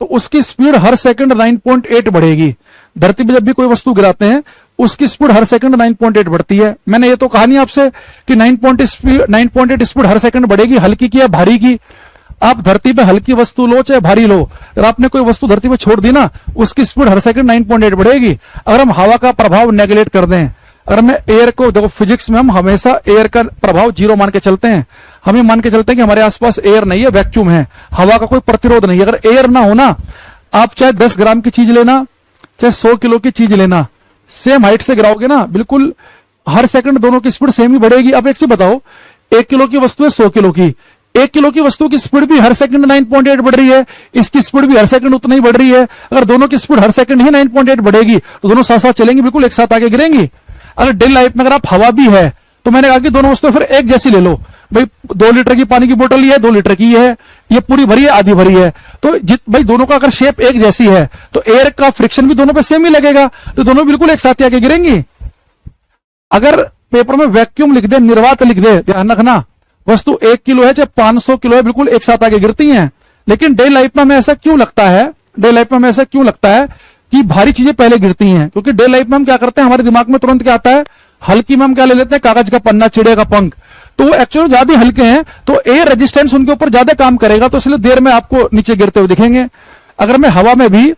तो उसकी स्पीड हर सेकंड 9.8 बढ़ेगी। धरती पे जब भी कोई वस्तु गिराते हैं उसकी स्पीड हर सेकंड 9.8 बढ़ती है। मैंने ये तो कहा नहीं आपसे कि 9.8 स्पीड हर सेकंड बढ़ेगी, हल्की की या भारी की। आप धरती पे हल्की वस्तु लो चाहे भारी लो, अगर आपने कोई वस्तु धरती पे छोड़ दी ना, उसकी स्पीड हर सेकंड 9.8 बढ़ेगी। अगर हम हवा का प्रभाव नेगलेक्ट कर दें, अगर मैं एयर को, देखो फिजिक्स में हम हमेशा एयर का प्रभाव 0 मान के चलते हैं, हम ये मान के चलते हैं कि हमारे आसपास एयर नहीं है, वैक्यूम है, हवा का कोई प्रतिरोध नहीं है। अगर एयर ना होना, आप चाहे 10 ग्राम की चीज लेना, चाहे 100 किलो की चीज लेना, सेम हाइट से गिराओगे ना, बिल्कुल हर सेकंड दोनों की स्पीड सेम ही बढ़ेगी। अब एक चीज बताओ, 1 किलो की वस्तु है 100 किलो की, 1 किलो की वस्तु की स्पीड भी हर सेकंड 9.8 बढ़ रही है, इसकी स्पीड भी हर सेकंड उतना ही बढ़ रही है। अगर दोनों की स्पीड हर सेकंड ही 9.8 बढ़ेगी तो दोनों साथ साथ चलेंगी, बिल्कुल एक साथ आगे गिरेंगी। अगर डेली लाइफ में अगर आप हवा भी है तो मैंने कहा कि दोनों वस्तुएं फिर एक जैसी ले लो। भाई 2 लीटर की पानी की बोतल ही है, 2 लीटर की है, ये पूरी भरी है, आधी भरी है, तो भाई दोनों का अगर शेप एक जैसी है तो एयर का फ्रिक्शन भी दोनों पे सेम ही लगेगा, तो दोनों बिल्कुल एक साथ ही आगे गिरेंगी। अगर पेपर में वैक्यूम लिख दे, निर्वात लिख दे, ध्यान रखना, वस्तु 1 किलो है चाहे 500 किलो है, बिल्कुल एक साथ आगे गिरती हैं। लेकिन डे लाइफ में हमें ऐसा क्यों लगता है, डे लाइफ में हमें ऐसा क्यों लगता है कि भारी चीजें पहले गिरती हैं? क्योंकि डे लाइफ में हम क्या करते हैं, हमारे दिमाग में तुरंत क्या आता है, हल्की में हम क्या ले लेते हैं, कागज का पन्ना, चिड़िया का पंख, तो वो एक्चुअली ज्यादा हल्के हैं, तो एयर रेजिस्टेंस उनके ऊपर ज्यादा काम करेगा, तो इसलिए देर में आपको नीचे गिरते हुए दिखेंगे। अगर मैं हवा में भी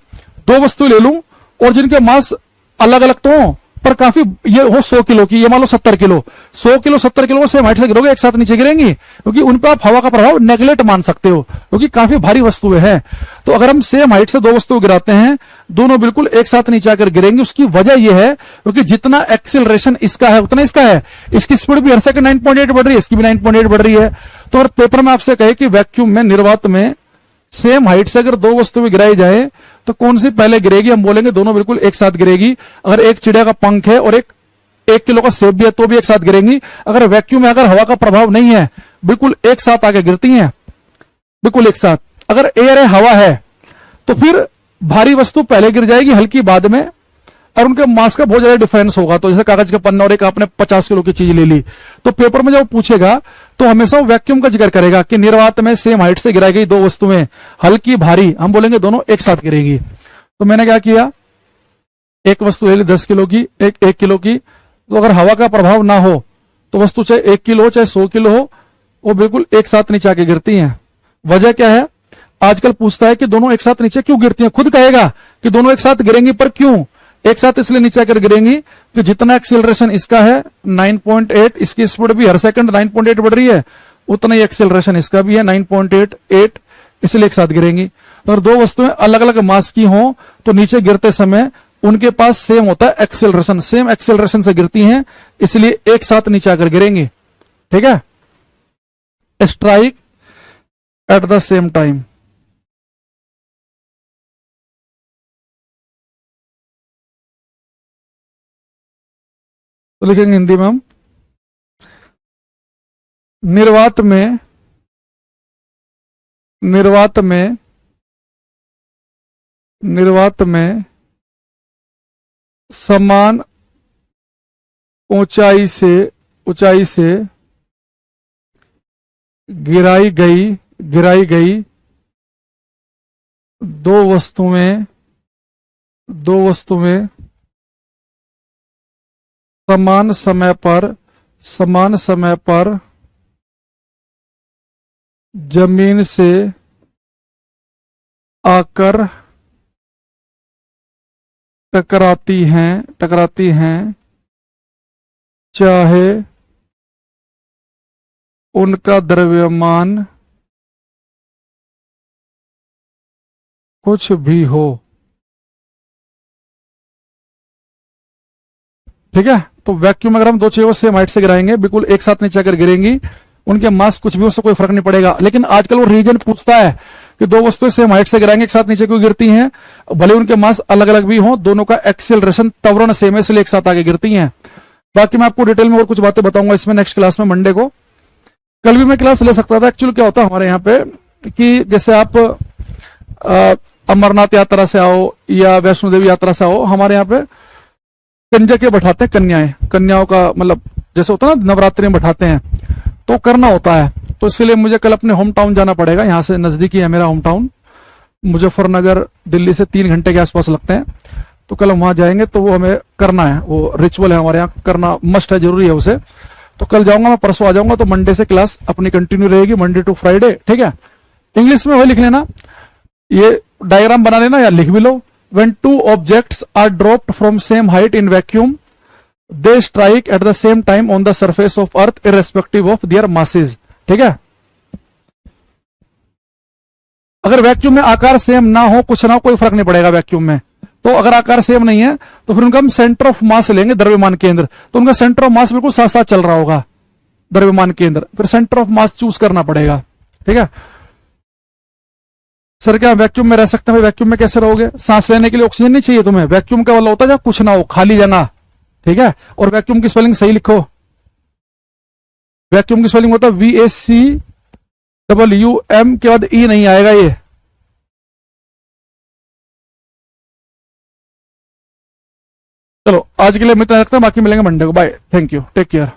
2 वस्तु ले लूं और जिनके मास अलग अलग तो हो, पर काफी ये हो 100 किलो की, ये मान लो 70 kilo, 100 kilo 70 kilo same height से गिरोगे, एक साथ नीचे गिरेंगी, क्योंकि उन पर आप हवा का प्रभाव नेगलेक्ट मान सकते हो, क्योंकि काफी भारी वस्तुएं हैं। तो अगर हम सेम हाइट से 2 वस्तुएं गिराते हैं, दोनों बिल्कुल एक साथ नीचे आकर गिरेंगे। उसकी वजह यह है क्योंकि जितना एक्सिलरेशन इसका है उतना इसका है, इसकी स्पीड भी हर सेकंड 9.8 बढ़ रही है, इसकी भी 9.8 बढ़ रही है। तो अगर पेपर में आपसे कहे कि वैक्यूम में, निर्वात में सेम हाइट से अगर 2 वस्तुएं गिराई जाए तो कौन सी पहले गिरेगी, हम बोलेंगे दोनों बिल्कुल एक साथ गिरेगी। अगर एक चिड़िया का पंख है और 1 किलो का सेब भी है तो भी एक साथ गिरेंगी। अगर वैक्यूम में अगर हवा का प्रभाव नहीं है, बिल्कुल एक साथ आगे गिरती हैं, बिल्कुल एक साथ। अगर एयर है, हवा है, तो फिर भारी वस्तु पहले गिर जाएगी, हल्की बाद में, और उनके मास का बहुत ज्यादा डिफरेंस होगा। तो जैसे कागज का पन्ना और एक आपने 50 किलो की चीज ले ली, तो पेपर में जब पूछेगा तो हमेशा वो वैक्यूम का जिक्र करेगा कि निर्वात में सेम हाइट से गिराई गई 2 वस्तुएं, हल्की भारी, हम बोलेंगे दोनों एक साथ गिरेगी। तो मैंने क्या किया, एक वस्तु ले ली 10 किलो की, एक किलो की, तो अगर हवा का प्रभाव ना हो तो वस्तु चाहे 1 किलो हो चाहे 100 किलो हो, वो बिल्कुल एक साथ नीचे आके गिरती हैं। वजह क्या है, आजकल पूछता है कि दोनों एक साथ नीचे क्यों गिरती हैं, खुद कहेगा कि दोनों एक साथ गिरेंगी, पर क्यों एक साथ इसलिए नीचे आकर गिरेंगी कि जितना एक्सेलरेशन इसका है 9.8, इसकी स्पीड भी हर सेकंड 9.8 बढ़ रही है, उतना ही एक्सेलरेशन इसका भी है 9.8, इसलिए एक साथ गिरेंगी। और 2 वस्तुएं अलग अलग मास की हों तो नीचे गिरते समय उनके पास सेम होता है एक्सेलरेशन, सेम एक्सेलरेशन से गिरती हैं, इसलिए एक साथ नीचे आकर गिरेंगी। ठीक है, strike at the same time. तो लिखेंगे हिंदी में हम, निर्वात में समान ऊंचाई से गिराई गई 2 वस्तुएं समान समय पर जमीन से आकर टकराती हैं, चाहे उनका द्रव्यमान कुछ भी हो। ठीक है, तो वैक्यूम अगर हम 2 चीजों सेम हाइट से गिराएंगे, बिल्कुल एक साथ नीचे आकर गिरेंगी, उनके मास कुछ भी, उससे कोई फर्क नहीं पड़ेगा। लेकिन आजकल वो रीजन पूछता है कि 2 वस्तुएं सेम हाइट से गिराएंगे, एक साथ नीचे क्यों गिरती हैं, भले उनके मास अलग अलग भी हों, दोनों का एक्सेलरेशन त्वरण सेम है, इसलिए एक साथ आगे गिरती हैं। बाकी मैं आपको डिटेल में और कुछ बातें बताऊंगा इसमें नेक्स्ट क्लास में, मंडे को। कल भी मैं क्लास ले सकता था, एक्चुअली क्या होता है हमारे यहाँ पे कि जैसे आप अमरनाथ यात्रा से आओ या वैष्णो देवी यात्रा से आओ, हमारे यहाँ पे कंजके बैठाते हैं, कन्याओं का मतलब जैसे होता है ना नवरात्रि में बैठाते हैं, तो करना होता है। तो इसके लिए मुझे कल अपने होम टाउन जाना पड़ेगा, यहाँ से नजदीकी है मेरा होम टाउन, मुजफ्फरनगर दिल्ली से 3 घंटे के आसपास लगते हैं। तो कल हम वहां जाएंगे, तो वो हमें करना है, वो रिचुअल है हमारे यहाँ, करना मस्ट है, जरूरी है उसे। तो कल जाऊंगा मैं, परसों आ जाऊंगा, तो मंडे से क्लास अपनी कंटिन्यू रहेगी, मंडे टू फ्राइडे। ठीक है, इंग्लिश में वही लिख लेना, ये डायग्राम बना लेना या लिख भी लो। When 2 objects are dropped from same height in vacuum, they strike at the same time on the surface of earth irrespective of their masses. ठीक है। अगर वैक्यूम में आकार सेम ना हो, कुछ ना हो, कोई फर्क नहीं पड़ेगा वैक्यूम में। तो अगर आकार सेम नहीं है तो फिर उनका हम सेंटर ऑफ मास लेंगे, द्रव्यमान केंद्र। तो उनका सेंटर ऑफ मास बिल्कुल साथ साथ चल रहा होगा, द्रव्यमान केंद्र। फिर सेंटर ऑफ मास चूज करना पड़ेगा, ठीक है। सर क्या वैक्यूम में रह सकते हैं? भाई वैक्यूम में कैसे रहोगे? सांस लेने के लिए ऑक्सीजन नहीं चाहिए तुम्हें। वैक्यूम का वाला होता है जब कुछ ना हो, खाली जगह, ठीक है। और वैक्यूम की स्पेलिंग सही लिखो। वैक्यूम की स्पेलिंग होता है VACWM, के बाद ई नहीं आएगा ये। चलो आज के लिए मैं इतना रखता हूं, बाकी मिलेंगे मंडे को। Bye, thank you, take care.